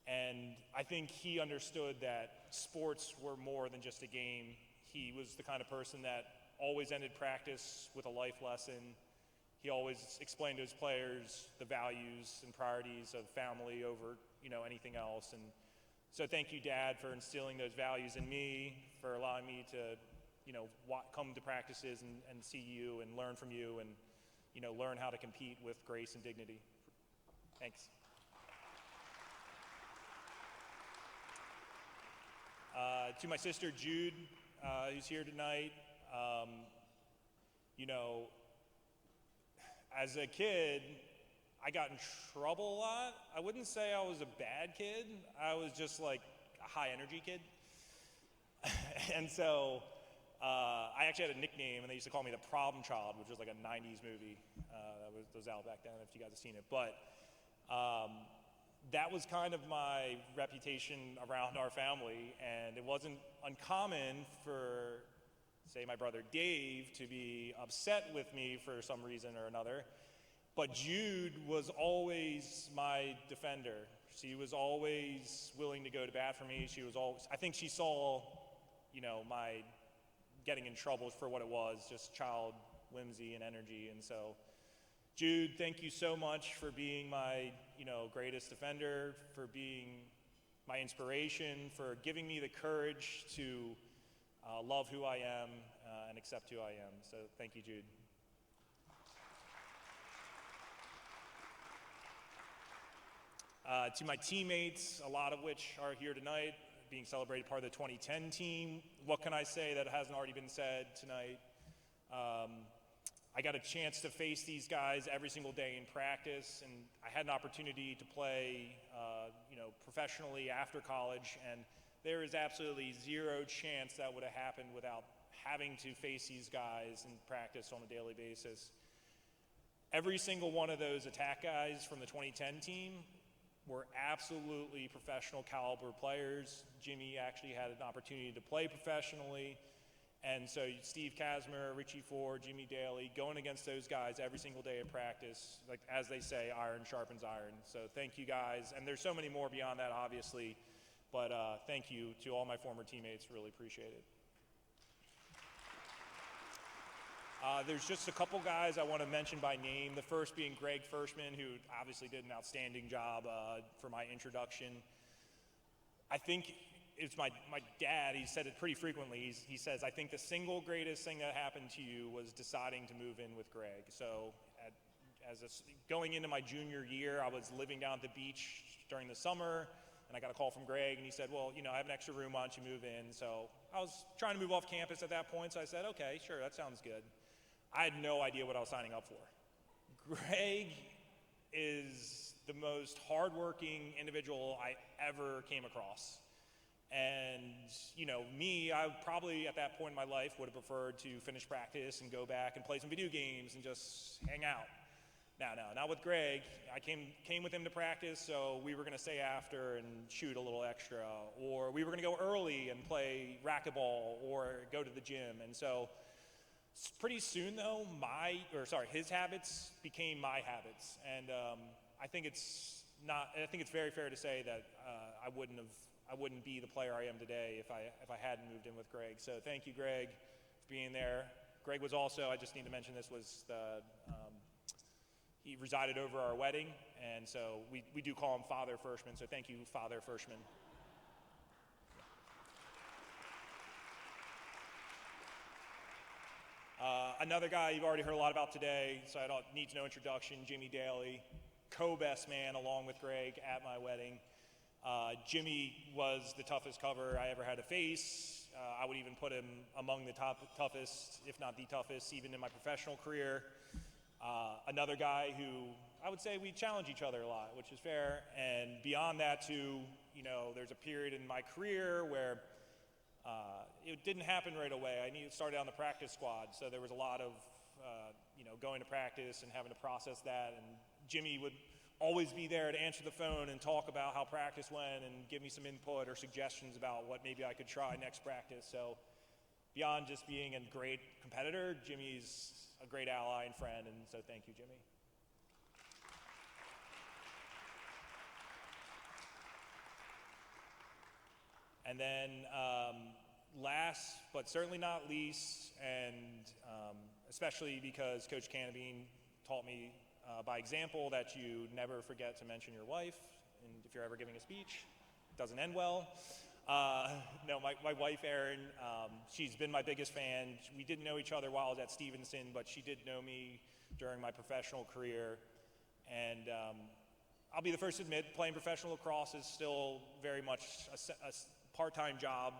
And I think he understood that sports were more than just a game. He was the kind of person that always ended practice with a life lesson. He always explained to his players the values and priorities of family over, you know, anything else. And so thank you, Dad, for instilling those values in me, for allowing me to, you know, come to practices and see you and learn from you and, you know, learn how to compete with grace and dignity. Thanks. To my sister, Jude, who's here tonight, you know, as a kid, I got in trouble a lot. I wouldn't say I was a bad kid. I was just like a high energy kid. And so I actually had a nickname, and they used to call me the Problem Child, which was like a 90s movie that was out back then, if you guys have seen it. But that was kind of my reputation around our family, and it wasn't uncommon for, say, my brother Dave to be upset with me for some reason or another. But Jude was always my defender. She was always willing to go to bat for me. She was always, I think she saw, you know, my getting in trouble for what it was, just child whimsy and energy. And so, Jude, thank you so much for being my, you know, greatest defender, for being my inspiration, for giving me the courage to love who I am and accept who I am. So thank you, Jude. To my teammates, a lot of which are here tonight, being celebrated part of the 2010 team, what can I say that hasn't already been said tonight? I got a chance to face these guys every single day in practice, and I had an opportunity to play, you know, professionally after college, and there is absolutely zero chance that would have happened without having to face these guys in practice on a daily basis. Every single one of those attack guys from the 2010 team were absolutely professional caliber players. Jimmy actually had an opportunity to play professionally. And so Steve Kazmer, Richie Ford, Jimmy Dailey, going against those guys every single day of practice, like as they say, iron sharpens iron. So thank you guys. And there's so many more beyond that, obviously. But thank you to all my former teammates, really appreciate it. There's just a couple guys I want to mention by name. The first being Greg Firschman, who obviously did an outstanding job for my introduction. I think it's my dad, he said it pretty frequently. He says, I think the single greatest thing that happened to you was deciding to move in with Greg. So going into my junior year, I was living down at the beach during the summer, and I got a call from Greg, and he said, well, you know, I have an extra room, why don't you move in? So I was trying to move off campus at that point, so I said, okay, sure, that sounds good. I had no idea what I was signing up for. Greg is the most hardworking individual I ever came across. And, you know, me, I probably at that point in my life would have preferred to finish practice and go back and play some video games and just hang out. No, not with Greg. I came with him to practice, so we were going to stay after and shoot a little extra, or we were going to go early and play racquetball or go to the gym. And so pretty soon, though, his habits became my habits. And I think it's very fair to say that I wouldn't be the player I am today if I hadn't moved in with Greg. So thank you, Greg, for being there. Greg was also, I just need to mention this, was he resided over our wedding, and so we do call him Father Firshman, so thank you, Father Firshman. Another guy you've already heard a lot about today, so I don't need no introduction, Jimmy Dailey, co-best man along with Greg at my wedding. Jimmy was the toughest cover I ever had to face. I would even put him among the toughest, if not the toughest, even in my professional career. Another guy who I would say we challenge each other a lot, which is fair. And beyond that too, you know, there's a period in my career where it didn't happen right away. I started on the practice squad, so there was a lot of, going to practice and having to process that. And Jimmy would always be there to answer the phone and talk about how practice went and give me some input or suggestions about what maybe I could try next practice. So beyond just being a great competitor, Jimmy's a great ally and friend, and so thank you, Jimmy. And then last, but certainly not least, and especially because Coach Canabine taught me by example that you never forget to mention your wife, and if you're ever giving a speech, it doesn't end well. My wife, Erin, she's been my biggest fan. We didn't know each other while I was at Stevenson, but she did know me during my professional career. And I'll be the first to admit, playing professional lacrosse is still very much a part-time job,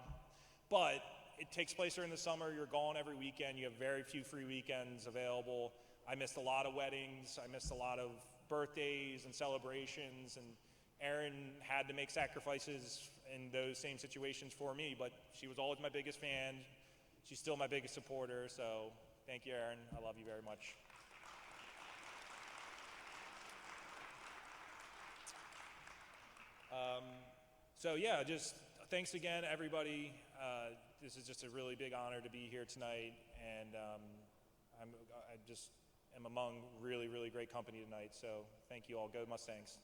but it takes place during the summer. You're gone every weekend. You have very few free weekends available. I missed a lot of weddings. I missed a lot of birthdays and celebrations, and Erin had to make sacrifices in those same situations for me, but she was always my biggest fan. She's still my biggest supporter, so thank you, Erin. I love you very much. Just thanks again, everybody. This is just a really big honor to be here tonight, and I just am among really, really great company tonight, so thank you all. Go Mustangs.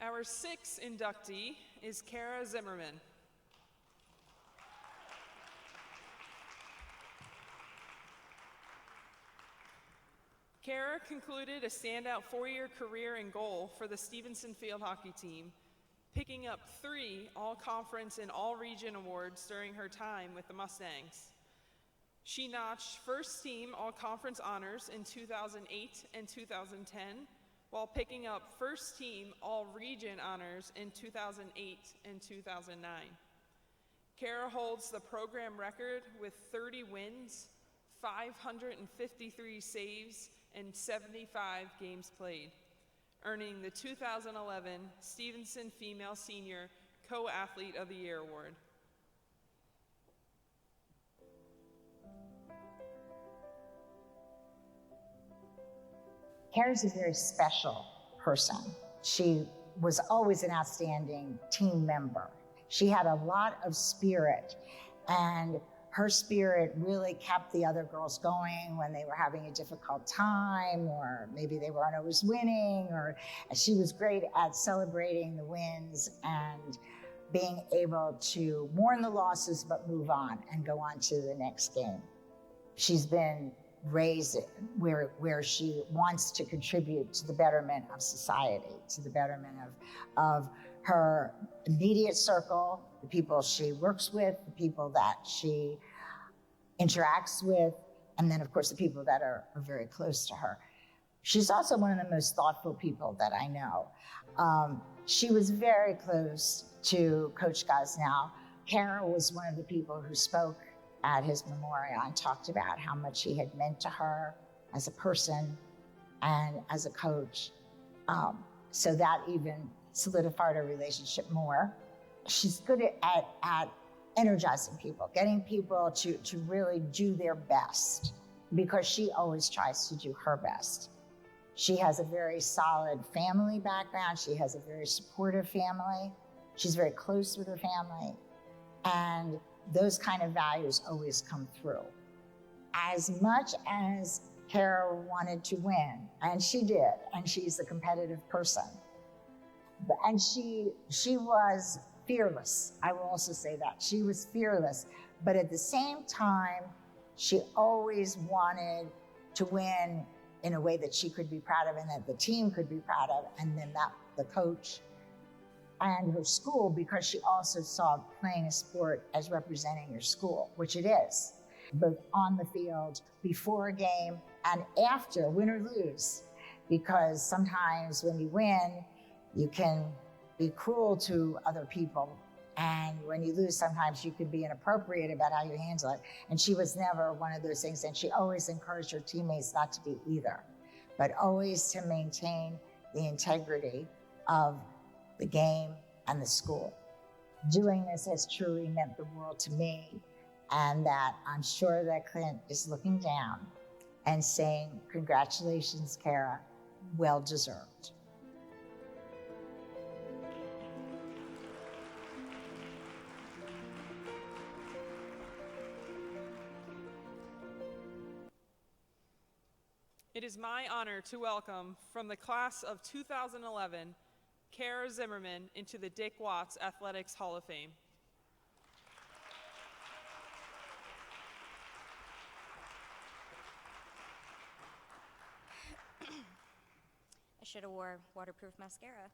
Our sixth inductee is Kara Zimmerman. Kara concluded a standout four-year career in goal for the Stevenson field hockey team, picking up 3 all-conference and all-region awards during her time with the Mustangs. She notched first-team all-conference honors in 2008 and 2010, while picking up first-team all-region honors in 2008 and 2009. Kara holds the program record with 30 wins, 553 saves, and 75 games played, earning the 2011 Stevenson Female Senior Co-Athlete of the Year Award. Kara's a very special person. She was always an outstanding team member. She had a lot of spirit, and her spirit really kept the other girls going when they were having a difficult time, or maybe they weren't always winning, or she was great at celebrating the wins and being able to mourn the losses but move on and go on to the next game. She's been raise it, where she wants to contribute to the betterment of society, to the betterment of her immediate circle, the people she works with, the people that she interacts with, and then of course the people that are very close to her. She's also one of the most thoughtful people that I know. She was very close to Coach Gosnell. Kara was one of the people who spoke at his memorial and talked about how much he had meant to her as a person and as a coach. So that even solidified our relationship more. She's good at energizing people, getting people to really do their best, because she always tries to do her best. She has a very solid family background. She has a very supportive family. She's very close with her family. And those kind of values always come through. As much as Kara wanted to win, and she did, and she's a competitive person, and she was fearless. I will also say that. She was fearless, but at the same time, she always wanted to win in a way that she could be proud of and that the team could be proud of, and then that the coach and her school, because she also saw playing a sport as representing your school, which it is, both on the field, before a game, and after, win or lose. Because sometimes when you win, you can be cruel to other people. And when you lose, sometimes you can be inappropriate about how you handle it. And she was never one of those things. And she always encouraged her teammates not to be either, but always to maintain the integrity of the game and the school. Doing this has truly meant the world to me, and that I'm sure that Clint is looking down and saying, congratulations, Kara, well deserved. It is my honor to welcome, from the class of 2011, Kara Zimmerman into the Dick Watts Athletics Hall of Fame. I should have wore waterproof mascara.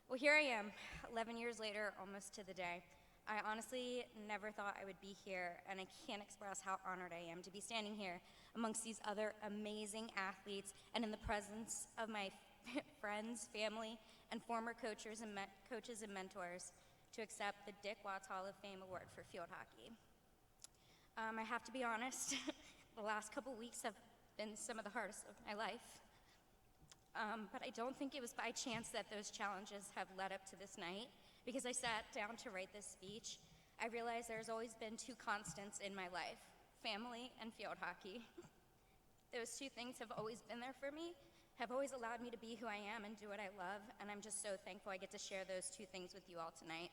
Well, here I am, 11 years later, almost to the day. I honestly never thought I would be here, and I can't express how honored I am to be standing here amongst these other amazing athletes and in the presence of my friends, family, and former coaches and mentors to accept the Dick Watts Hall of Fame Award for field hockey. I have to be honest, the last couple weeks have been some of the hardest of my life. But I don't think it was by chance that those challenges have led up to this night, because I sat down to write this speech. I realized there's always been two constants in my life, family and field hockey. Those two things have always been there for me, have always allowed me to be who I am and do what I love, and I'm just so thankful I get to share those two things with you all tonight.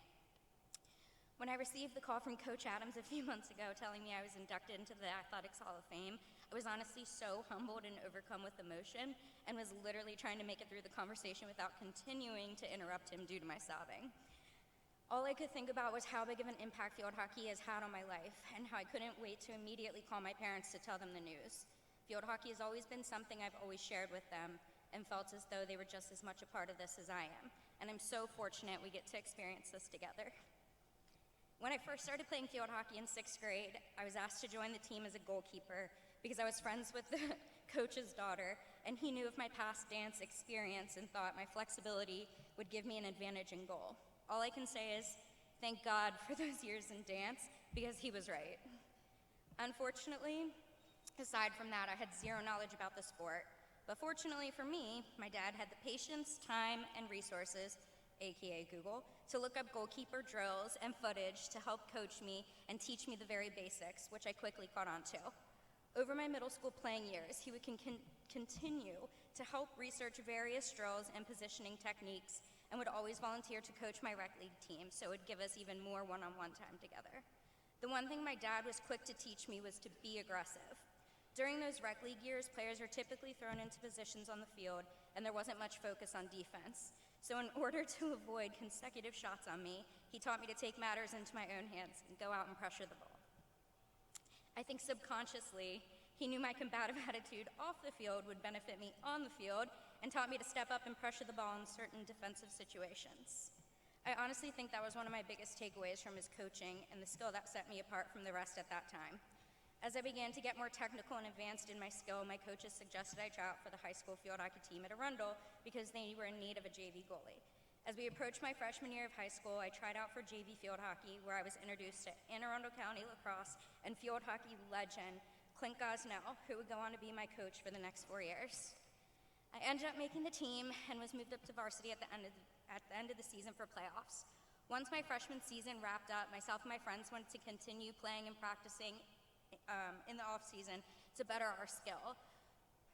When I received the call from Coach Adams a few months ago telling me I was inducted into the Athletics Hall of Fame, I was honestly so humbled and overcome with emotion, and was literally trying to make it through the conversation without continuing to interrupt him due to my sobbing. All I could think about was how big of an impact field hockey has had on my life, and how I couldn't wait to immediately call my parents to tell them the news. Field hockey has always been something I've always shared with them, and felt as though they were just as much a part of this as I am. And I'm so fortunate we get to experience this together. When I first started playing field hockey in 6th grade, I was asked to join the team as a goalkeeper because I was friends with the coach's daughter, and he knew of my past dance experience and thought my flexibility would give me an advantage in goal. All I can say is, thank God for those years in dance, because he was right. Unfortunately, aside from that, I had zero knowledge about the sport. But fortunately for me, my dad had the patience, time, and resources, aka Google, to look up goalkeeper drills and footage to help coach me and teach me the very basics, which I quickly caught on to. Over my middle school playing years, he would continue to help research various drills and positioning techniques, and would always volunteer to coach my rec league team, so it would give us even more one-on-one time together. The one thing my dad was quick to teach me was to be aggressive. During those rec league years, players are typically thrown into positions on the field, and there wasn't much focus on defense. So in order to avoid consecutive shots on me, he taught me to take matters into my own hands and go out and pressure the ball. I think subconsciously, he knew my combative attitude off the field would benefit me on the field and taught me to step up and pressure the ball in certain defensive situations. I honestly think that was one of my biggest takeaways from his coaching and the skill that set me apart from the rest at that time. As I began to get more technical and advanced in my skill, my coaches suggested I try out for the high school field hockey team at Arundel because they were in need of a JV goalie. As we approached my freshman year of high school, I tried out for JV field hockey, where I was introduced to Anne Arundel County Lacrosse and field hockey legend Clint Gosnell, who would go on to be my coach for the next 4 years. I ended up making the team and was moved up to varsity at the end of the season for playoffs. Once my freshman season wrapped up, myself and my friends wanted to continue playing and practicing in the off season to better our skill.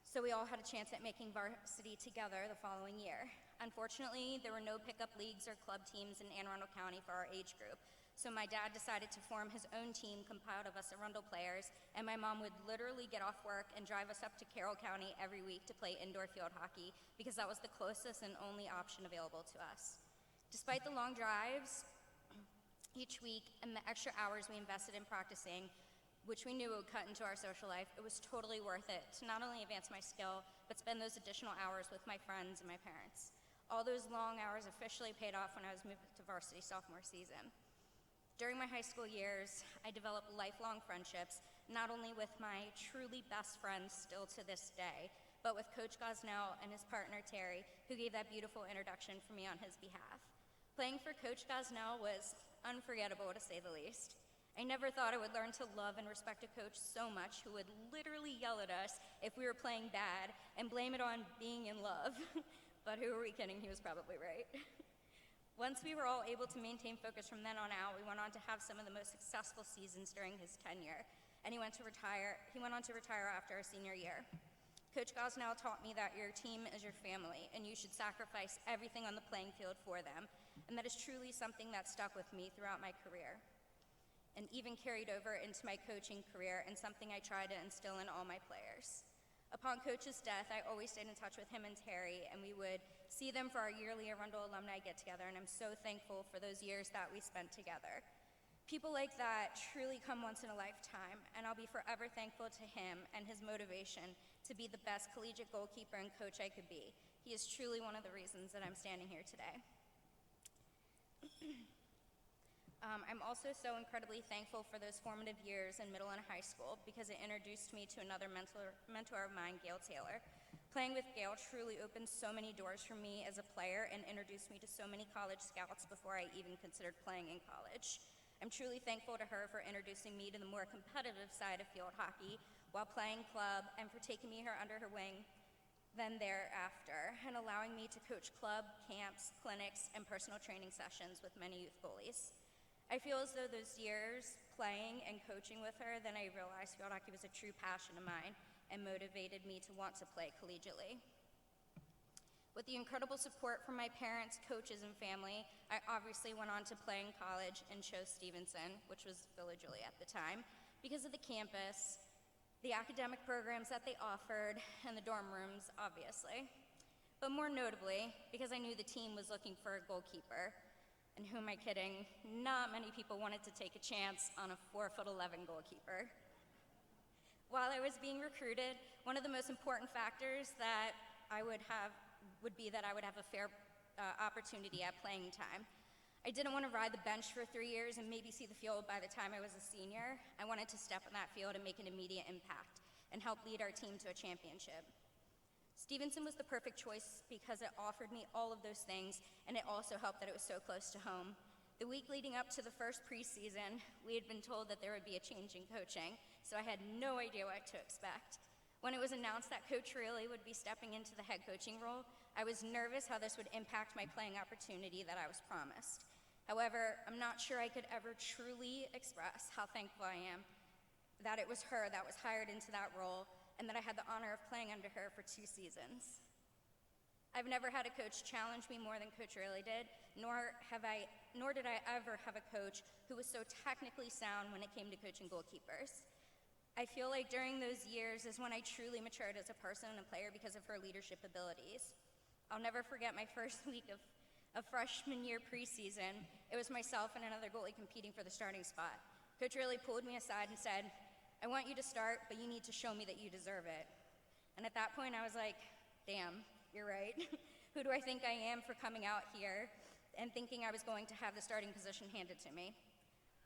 So we all had a chance at making varsity together the following year. Unfortunately, there were no pickup leagues or club teams in Anne Arundel County for our age group. So my dad decided to form his own team compiled of us Arundel players, and my mom would literally get off work and drive us up to Carroll County every week to play indoor field hockey because that was the closest and only option available to us. Despite the long drives each week and the extra hours we invested in practicing, which we knew would cut into our social life, it was totally worth it to not only advance my skill, but spend those additional hours with my friends and my parents. All those long hours officially paid off when I was moved to varsity sophomore season. During my high school years, I developed lifelong friendships, not only with my truly best friends still to this day, but with Coach Gosnell and his partner Terry, who gave that beautiful introduction for me on his behalf. Playing for Coach Gosnell was unforgettable, to say the least. I never thought I would learn to love and respect a coach so much who would literally yell at us if we were playing bad and blame it on being in love. But who are we kidding? He was probably right. Once we were all able to maintain focus from then on out, we went on to have some of the most successful seasons during his tenure, and he went on to retire after our senior year. Coach Gosnell taught me that your team is your family, and you should sacrifice everything on the playing field for them, and that is truly something that stuck with me throughout my career, and even carried over into my coaching career, and something I try to instill in all my players. Upon Coach's death, I always stayed in touch with him and Terry, and we would see them for our yearly Arundel alumni get-together, and I'm so thankful for those years that we spent together. People like that truly come once in a lifetime, and I'll be forever thankful to him and his motivation to be the best collegiate goalkeeper and coach I could be. He is truly one of the reasons that I'm standing here today. I'm also so incredibly thankful for those formative years in middle and high school because it introduced me to another mentor of mine, Gail Taylor. Playing with Gail truly opened so many doors for me as a player and introduced me to so many college scouts before I even considered playing in college. I'm truly thankful to her for introducing me to the more competitive side of field hockey while playing club and for taking me under her wing then thereafter and allowing me to coach club, camps, clinics, and personal training sessions with many youth goalies. I feel as though those years playing and coaching with her, then I realized field hockey was a true passion of mine and motivated me to want to play collegiately. With the incredible support from my parents, coaches, and family, I obviously went on to play in college and chose Stevenson, which was Village Ely at the time, because of the campus, the academic programs that they offered, and the dorm rooms, obviously. But more notably, because I knew the team was looking for a goalkeeper. And who am I kidding? Not many people wanted to take a chance on a 4'11" goalkeeper. While I was being recruited, one of the most important factors that I would have would be that I would have a fair opportunity at playing time. I didn't want to ride the bench for 3 years and maybe see the field by the time I was a senior. I wanted to step on that field and make an immediate impact and help lead our team to a championship. Stevenson was the perfect choice because it offered me all of those things, and it also helped that it was so close to home. The week leading up to the first preseason, we had been told that there would be a change in coaching, so I had no idea what to expect. When it was announced that Coach Riley would be stepping into the head coaching role, I was nervous how this would impact my playing opportunity that I was promised. However, I'm not sure I could ever truly express how thankful I am that it was her that was hired into that role and that I had the honor of playing under her for 2 seasons. I've never had a coach challenge me more than Coach Riley did, nor did I ever have a coach who was so technically sound when it came to coaching goalkeepers. I feel like during those years is when I truly matured as a person and a player because of her leadership abilities. I'll never forget my first week of freshman year preseason. It was myself and another goalie competing for the starting spot. Coach Riley pulled me aside and said, I want you to start, but you need to show me that you deserve it. And at that point, I was like, damn, you're right. Who do I think I am for coming out here and thinking I was going to have the starting position handed to me?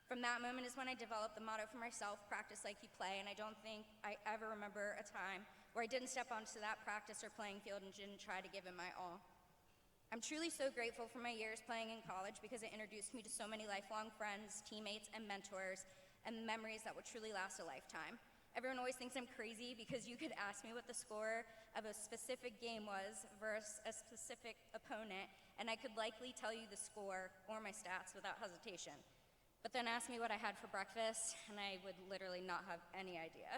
From that moment is when I developed the motto for myself, practice like you play, and I don't think I ever remember a time where I didn't step onto that practice or playing field and didn't try to give it my all. I'm truly so grateful for my years playing in college because it introduced me to so many lifelong friends, teammates, and mentors, and memories that will truly last a lifetime. Everyone always thinks I'm crazy because you could ask me what the score of a specific game was versus a specific opponent, and I could likely tell you the score or my stats without hesitation. But then ask me what I had for breakfast, and I would literally not have any idea.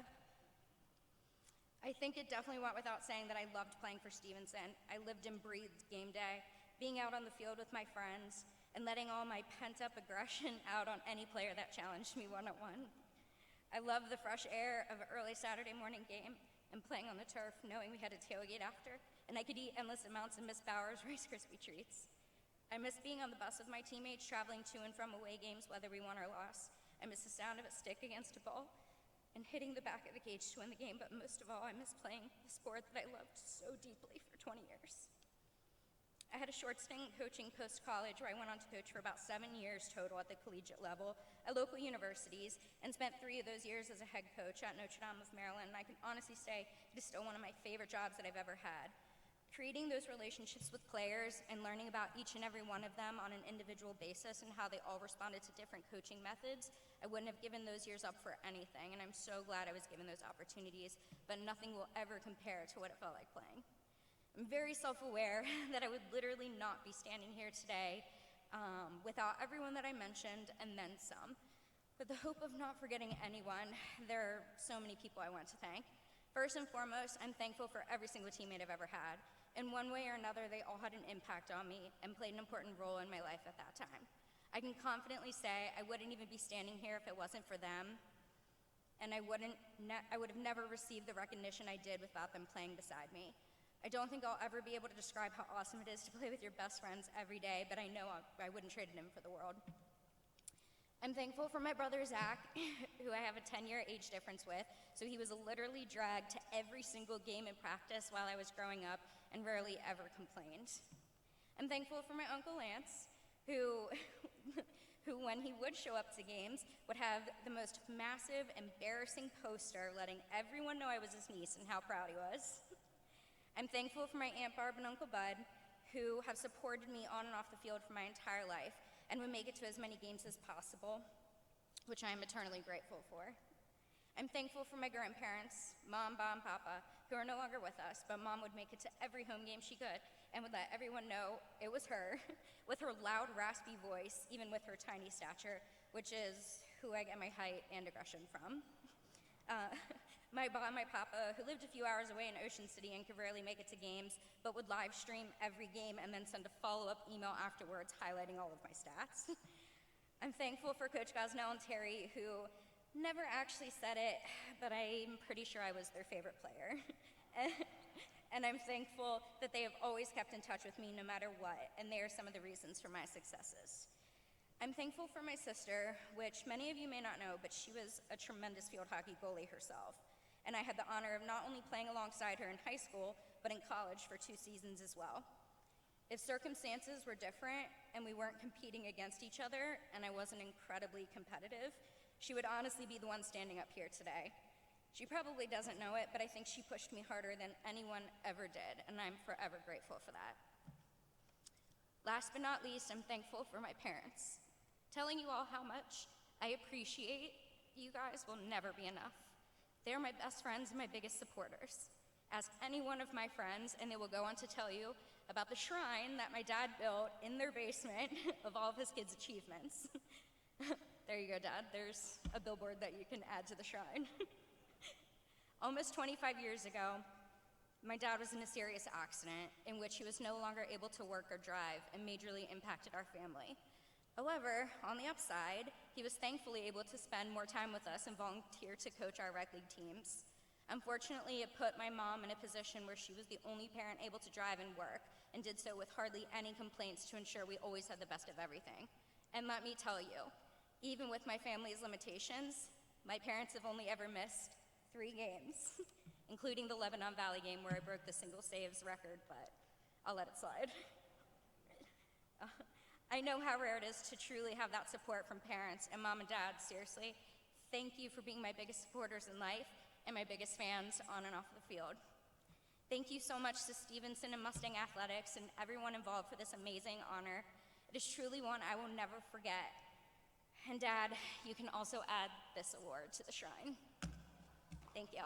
I think it definitely went without saying that I loved playing for Stevenson. I lived and breathed game day, being out on the field with my friends, and letting all my pent-up aggression out on any player that challenged me one-on-one. I loved the fresh air of an early Saturday morning game and playing on the turf, knowing we had a tailgate after, and I could eat endless amounts of Miss Bauer's Rice Krispie treats. I miss being on the bus with my teammates, traveling to and from away games, whether we won or lost. I miss the sound of a stick against a ball and hitting the back of the cage to win the game, but most of all, I miss playing the sport that I loved so deeply for 20 years. I had a short stint coaching post-college where I went on to coach for about 7 years total at the collegiate level at local universities and spent 3 of those years as a head coach at Notre Dame of Maryland, and I can honestly say it is still one of my favorite jobs that I've ever had. Creating those relationships with players and learning about each and every one of them on an individual basis and how they all responded to different coaching methods, I wouldn't have given those years up for anything, and I'm so glad I was given those opportunities, but nothing will ever compare to what it felt like playing. I'm very self-aware that I would literally not be standing here today without everyone that I mentioned and then some. With the hope of not forgetting anyone, there are so many people I want to thank. First and foremost, I'm thankful for every single teammate I've ever had. In one way or another, they all had an impact on me and played an important role in my life at that time. I can confidently say I wouldn't even be standing here if it wasn't for them, and I would have never received the recognition I did without them playing beside me. I don't think I'll ever be able to describe how awesome it is to play with your best friends every day, but I know I wouldn't trade him for the world. I'm thankful for my brother Zach, who I have a 10-year age difference with, so he was literally dragged to every single game in practice while I was growing up and rarely ever complained. I'm thankful for my Uncle Lance, who when he would show up to games, would have the most massive, embarrassing poster letting everyone know I was his niece and how proud he was. I'm thankful for my Aunt Barb and Uncle Bud, who have supported me on and off the field for my entire life and would make it to as many games as possible, which I am eternally grateful for. I'm thankful for my grandparents, Mom, Bob, and Papa, who are no longer with us, but Mom would make it to every home game she could and would let everyone know it was her, with her loud, raspy voice, even with her tiny stature, which is who I get my height and aggression from. My Bob and my Papa, who lived a few hours away in Ocean City and could rarely make it to games, but would live stream every game and then send a follow-up email afterwards highlighting all of my stats. I'm thankful for Coach Gosnell and Terry, who never actually said it, but I'm pretty sure I was their favorite player. And I'm thankful that they have always kept in touch with me no matter what, and they are some of the reasons for my successes. I'm thankful for my sister, which many of you may not know, but she was a tremendous field hockey goalie herself. And I had the honor of not only playing alongside her in high school, but in college for 2 seasons as well. If circumstances were different and we weren't competing against each other and I wasn't incredibly competitive, she would honestly be the one standing up here today. She probably doesn't know it, but I think she pushed me harder than anyone ever did, and I'm forever grateful for that. Last but not least, I'm thankful for my parents. Telling you all how much I appreciate you guys will never be enough. They're my best friends and my biggest supporters. Ask any one of my friends, and they will go on to tell you about the shrine that my dad built in their basement of all of his kids' achievements. There you go, Dad. There's a billboard that you can add to the shrine. Almost 25 years ago, my dad was in a serious accident in which he was no longer able to work or drive and majorly impacted our family. However, on the upside, he was thankfully able to spend more time with us and volunteer to coach our rec league teams. Unfortunately, it put my mom in a position where she was the only parent able to drive and work, and did so with hardly any complaints to ensure we always had the best of everything. And let me tell you, even with my family's limitations, My parents have only ever missed 3 games, including the Lebanon Valley game where I broke the single saves record, but I'll let it slide. I know how rare it is to truly have that support from parents, and Mom and Dad, seriously, thank you for being my biggest supporters in life and my biggest fans on and off the field. Thank you so much to Stevenson and Mustang Athletics and everyone involved for this amazing honor. It is truly one I will never forget. And Dad, you can also add this award to the shrine. Thank you.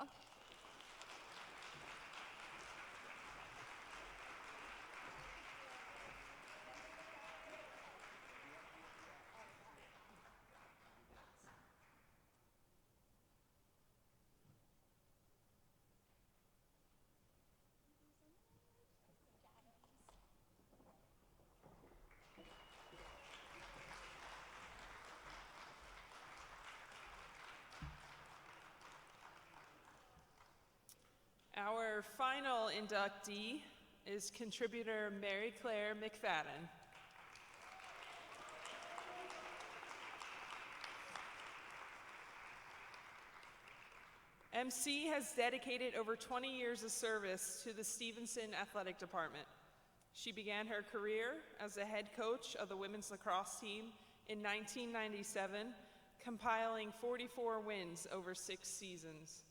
Our final inductee is contributor Mary Claire McFadden. MC has dedicated over 20 years of service to the Stevenson Athletic Department. She began her career as the head coach of the women's lacrosse team in 1997, compiling 44 wins over 6 seasons.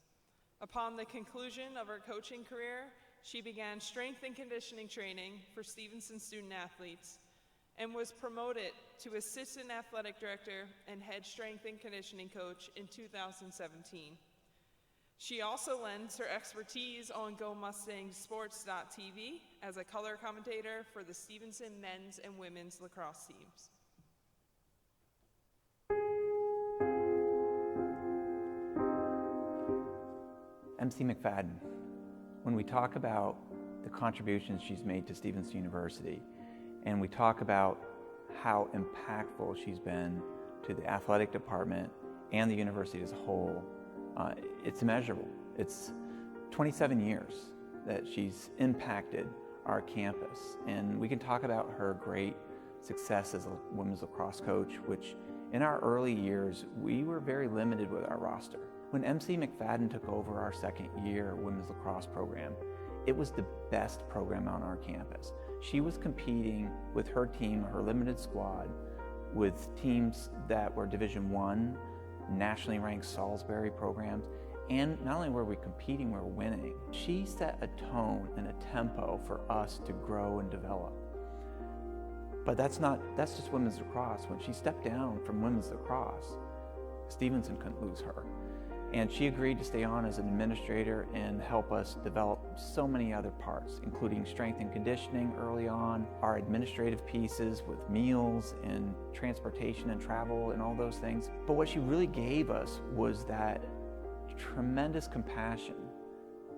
Upon the conclusion of her coaching career, she began strength and conditioning training for Stevenson student athletes and was promoted to assistant athletic director and head strength and conditioning coach in 2017. She also lends her expertise on GoMustangsSports.tv as a color commentator for the Stevenson men's and women's lacrosse teams. MC McFadden, when we talk about the contributions she's made to Stevenson University, and we talk about how impactful she's been to the athletic department and the university as a whole, it's immeasurable. It's 27 years that she's impacted our campus, and we can talk about her great success as a women's lacrosse coach, which in our early years, we were very limited with our roster. When MC McFadden took over our second year women's lacrosse program, it was the best program on our campus. She was competing with her team, her limited squad, with teams that were Division I, nationally ranked Salisbury programs, and not only were we competing, we were winning. She set a tone and a tempo for us to grow and develop. But that's just women's lacrosse. When she stepped down from women's lacrosse, Stevenson couldn't lose her. And she agreed to stay on as an administrator and help us develop so many other parts, including strength and conditioning early on, our administrative pieces with meals and transportation and travel and all those things. But what she really gave us was that tremendous compassion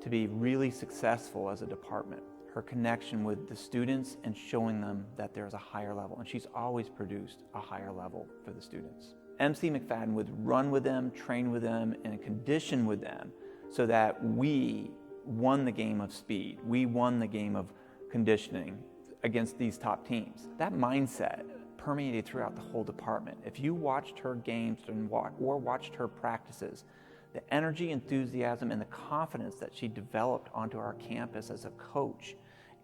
to be really successful as a department. Her connection with the students and showing them that there's a higher level, and she's always produced a higher level for the students. MC McFadden would run with them, train with them, and condition with them so that we won the game of speed. We won the game of conditioning against these top teams. That mindset permeated throughout the whole department. If you watched her games or watched her practices, the energy, enthusiasm, and the confidence that she developed onto our campus as a coach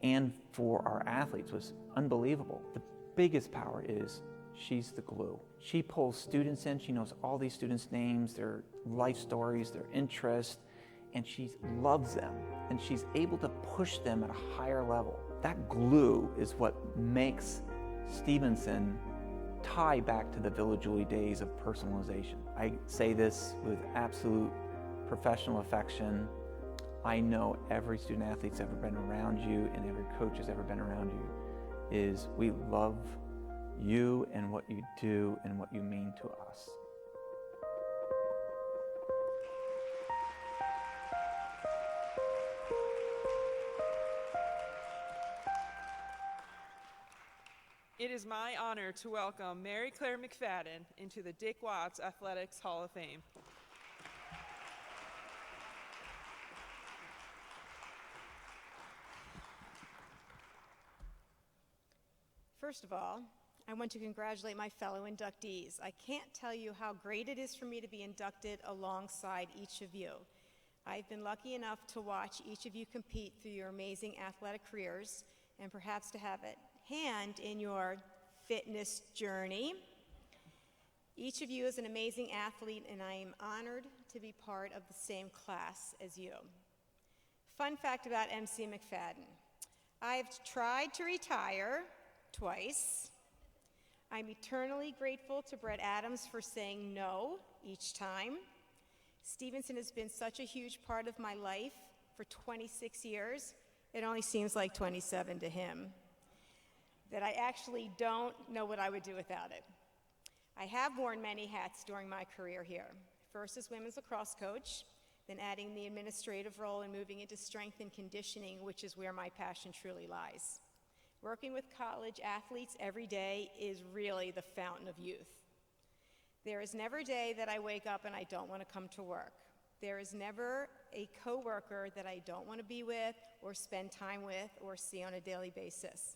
and for our athletes was unbelievable. The biggest power is she's the glue. She pulls students in. She knows all these students' names, their life stories, their interests, and she loves them. And she's able to push them at a higher level. That glue is what makes Stevenson tie back to the Village Julie days of personalization. I say this with absolute professional affection. I know every student athlete's ever been around you and every coach has ever been around you is we love you and what you do and what you mean to us. It is my honor to welcome Mary Claire McFadden into the Dick Watts Athletics Hall of Fame. First of all, I want to congratulate my fellow inductees. I can't tell you how great it is for me to be inducted alongside each of you. I've been lucky enough to watch each of you compete through your amazing athletic careers and perhaps to have a hand in your fitness journey. Each of you is an amazing athlete, and I am honored to be part of the same class as you. Fun fact about MC McFadden. I've tried to retire twice. I'm eternally grateful to Brett Adams for saying no each time. Stevenson has been such a huge part of my life for 26 years. It only seems like 27 to him, that I actually don't know what I would do without it. I have worn many hats during my career here. First as women's lacrosse coach, then adding the administrative role and moving into strength and conditioning, which is where my passion truly lies. Working with college athletes every day is really the fountain of youth. There is never a day that I wake up and I don't want to come to work. There is never a coworker that I don't want to be with or spend time with or see on a daily basis.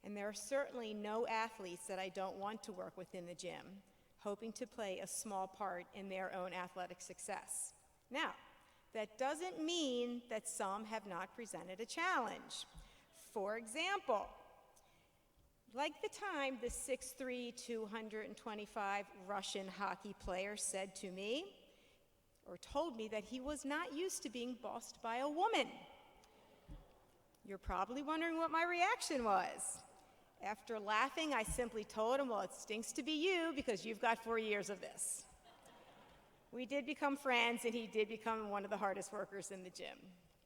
And there are certainly no athletes that I don't want to work with in the gym, hoping to play a small part in their own athletic success. Now, that doesn't mean that some have not presented a challenge. For example, like the time the 6'3", 225 Russian hockey player said to me, or told me that he was not used to being bossed by a woman. You're probably wondering what my reaction was. After laughing, I simply told him, well, it stinks to be you because you've got 4 years of this. We did become friends, and he did become one of the hardest workers in the gym.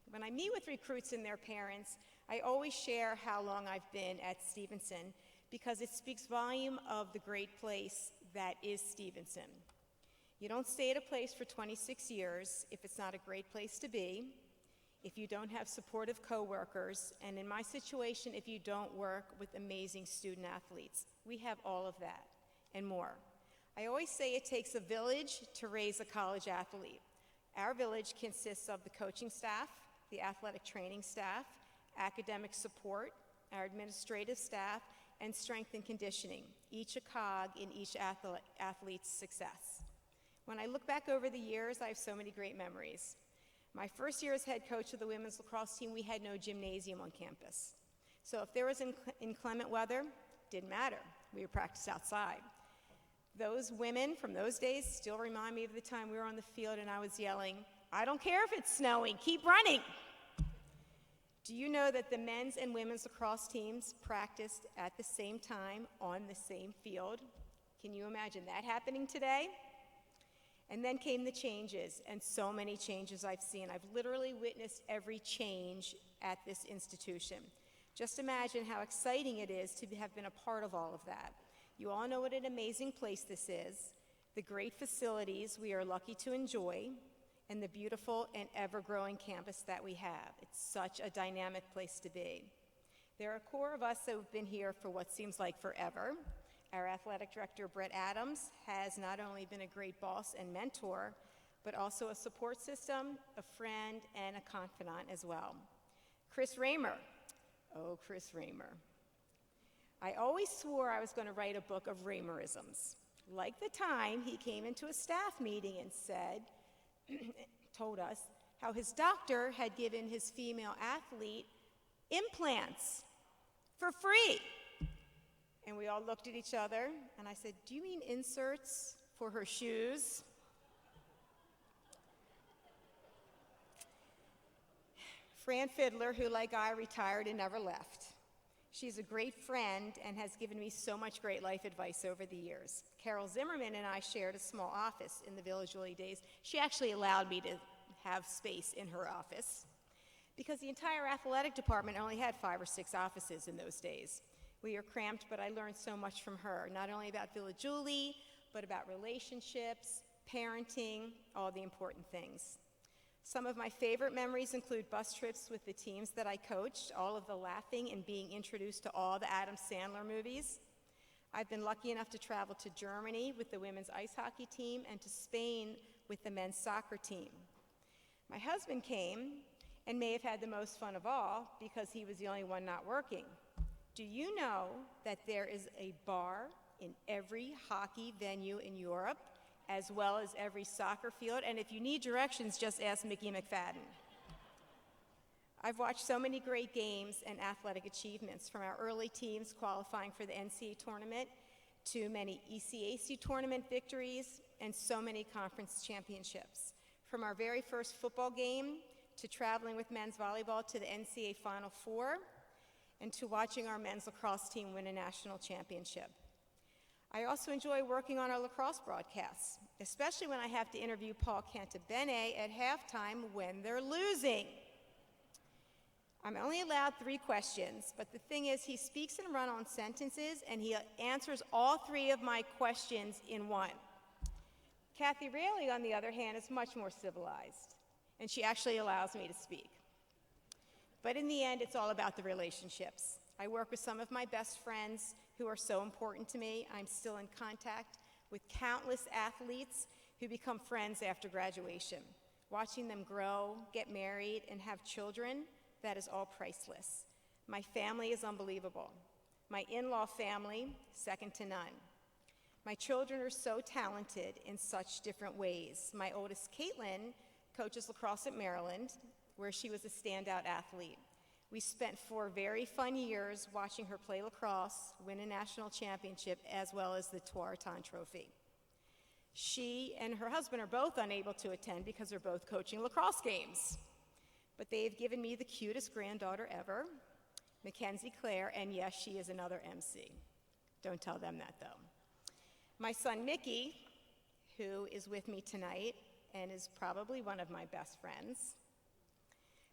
When I meet with recruits and their parents, I always share how long I've been at Stevenson because it speaks volume of the great place that is Stevenson. You don't stay at a place for 26 years if it's not a great place to be, if you don't have supportive coworkers, and in my situation, if you don't work with amazing student athletes. We have all of that and more. I always say it takes a village to raise a college athlete. Our village consists of the coaching staff, the athletic training staff, academic support, our administrative staff, and strength and conditioning, each a cog in each athlete's success. When I look back over the years, I have so many great memories. My first year as head coach of the women's lacrosse team, we had no gymnasium on campus. So if there was inclement weather, didn't matter. We would practice outside. Those women from those days still remind me of the time we were on the field and I was yelling, "I don't care if it's snowing, keep running." Do you know that the men's and women's lacrosse teams practiced at the same time on the same field? Can you imagine that happening today? And then came the changes, and so many changes I've seen. I've literally witnessed every change at this institution. Just imagine how exciting it is to have been a part of all of that. You all know what an amazing place this is, the great facilities we are lucky to enjoy, and the beautiful and ever-growing campus that we have. It's such a dynamic place to be. There are a core of us that have been here for what seems like forever. Our athletic director, Brett Adams, has not only been a great boss and mentor, but also a support system, a friend, and a confidant as well. Chris Raymer. Oh, Chris Raymer. I always swore I was going to write a book of Raymerisms. Like the time he came into a staff meeting and said, told us how his doctor had given his female athlete implants for free. And we all looked at each other, and I said, "Do you mean inserts for her shoes?" Fran Fiddler, who like I retired and never left. She's a great friend and has given me so much great life advice over the years. Carol Zimmerman and I shared a small office in the Village early days. She actually allowed me to have space in her office because the entire athletic department only had 5 or 6 offices in those days. We were cramped, but I learned so much from her, not only about Villa Julie, but about relationships, parenting, all the important things. Some of my favorite memories include bus trips with the teams that I coached, all of the laughing and being introduced to all the Adam Sandler movies. I've been lucky enough to travel to Germany with the women's ice hockey team and to Spain with the men's soccer team. My husband came and may have had the most fun of all because he was the only one not working. Do you know that there is a bar in every hockey venue in Europe, as well as every soccer field? And if you need directions, just ask Mickey McFadden. I've watched so many great games and athletic achievements, from our early teams qualifying for the NCAA tournament to many ECAC tournament victories and so many conference championships. From our very first football game to traveling with men's volleyball to the NCAA Final Four, and to watching our men's lacrosse team win a national championship. I also enjoy working on our lacrosse broadcasts, especially when I have to interview Paul Cantabene at halftime when they're losing. I'm only allowed 3 questions, but the thing is, he speaks in run-on sentences, and he answers all 3 of my questions in one. Kathy Raley, on the other hand, is much more civilized, and she actually allows me to speak. But in the end, it's all about the relationships. I work with some of my best friends who are so important to me. I'm still in contact with countless athletes who become friends after graduation. Watching them grow, get married, and have children, that is all priceless. My family is unbelievable. My in-law family, second to none. My children are so talented in such different ways. My oldest, Caitlin, coaches lacrosse at Maryland, where she was a standout athlete. We spent 4 very fun years watching her play lacrosse, win a national championship, as well as the Tuaraton Trophy. She and her husband are both unable to attend because they're both coaching lacrosse games. But they've given me the cutest granddaughter ever, Mackenzie Claire, and yes, she is another MC. Don't tell them that, though. My son, Mickey, who is with me tonight and is probably one of my best friends,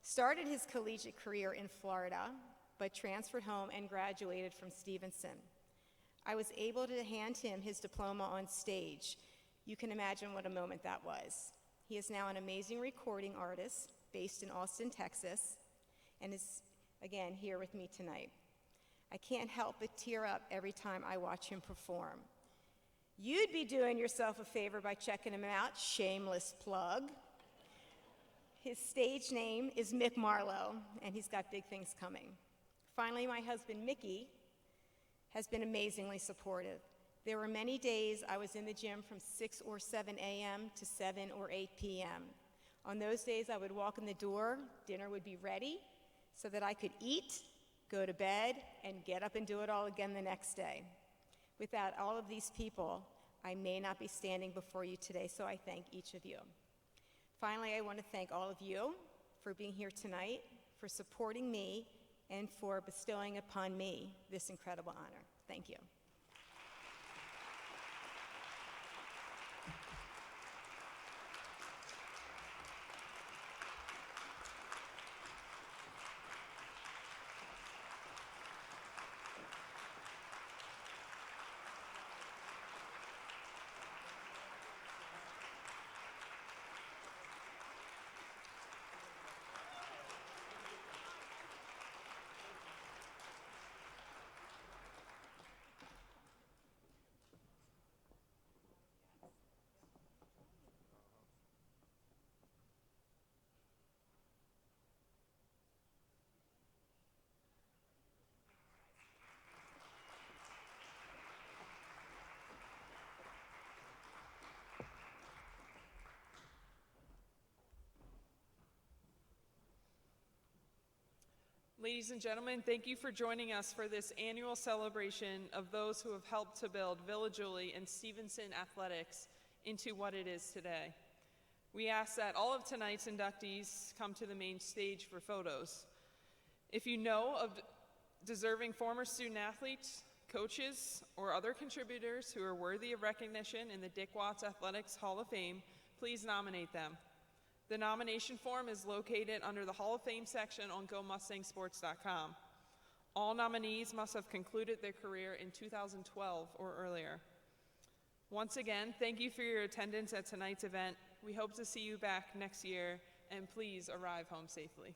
started his collegiate career in Florida, but transferred home and graduated from Stevenson. I was able to hand him his diploma on stage. You can imagine what a moment that was. He is now an amazing recording artist based in Austin, Texas, and is, again, here with me tonight. I can't help but tear up every time I watch him perform. You'd be doing yourself a favor by checking him out, shameless plug. His stage name is Mick Marlowe, and he's got big things coming. Finally, my husband, Mickey, has been amazingly supportive. There were many days I was in the gym from 6 or 7 a.m. to 7 or 8 p.m. On those days, I would walk in the door, dinner would be ready, so that I could eat, go to bed, and get up and do it all again the next day. Without all of these people, I may not be standing before you today, so I thank each of you. Finally, I want to thank all of you for being here tonight, for supporting me, and for bestowing upon me this incredible honor. Thank you. Ladies and gentlemen, thank you for joining us for this annual celebration of those who have helped to build Villa Julie and Stevenson athletics into what it is today. We ask that all of tonight's inductees come to the main stage for photos. If you know of deserving former student athletes, coaches, or other contributors who are worthy of recognition in the Dick Watts Athletics Hall of Fame, please nominate them. The nomination form is located under the Hall of Fame section on GoMustangSports.com. All nominees must have concluded their career in 2012 or earlier. Once again, thank you for your attendance at tonight's event. We hope to see you back next year, and please arrive home safely.